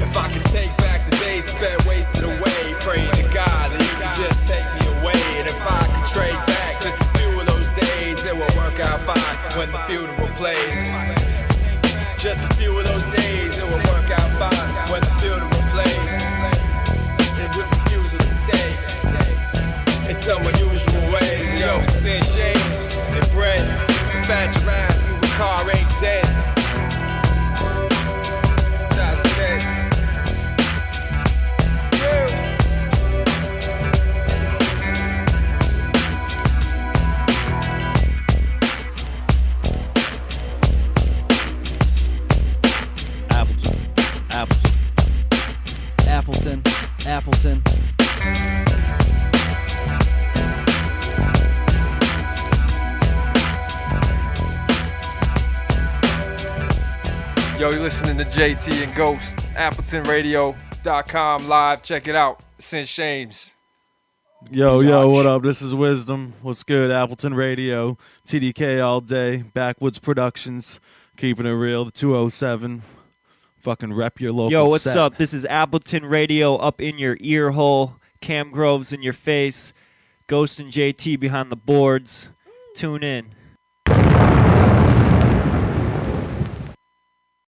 If I could take back the days spent wasted away, praying to God that He could just take me away. And if I could trade back just a few of those days, it will work out fine when the funeral plays. Just a few of those days, it will work out fine when the funeral plays. And with refusal to stay in some unusual ways. Yo, Sin Shames and bread, fat around, the car ain't dead. That's dead. Appleton. Yo, you're listening to JT and Ghost, AppletonRadio.com live. Check it out. Sin Shames. Yo, what up? This is Wisdom. What's good? Appleton Radio, TDK all day, Backwoods Productions, keeping it real, the 207. Fucking rep your local Yo, what's set. up? This is Appleton Radio up in your ear hole. Cam Groves in your face. Ghost and JT behind the boards. Tune in.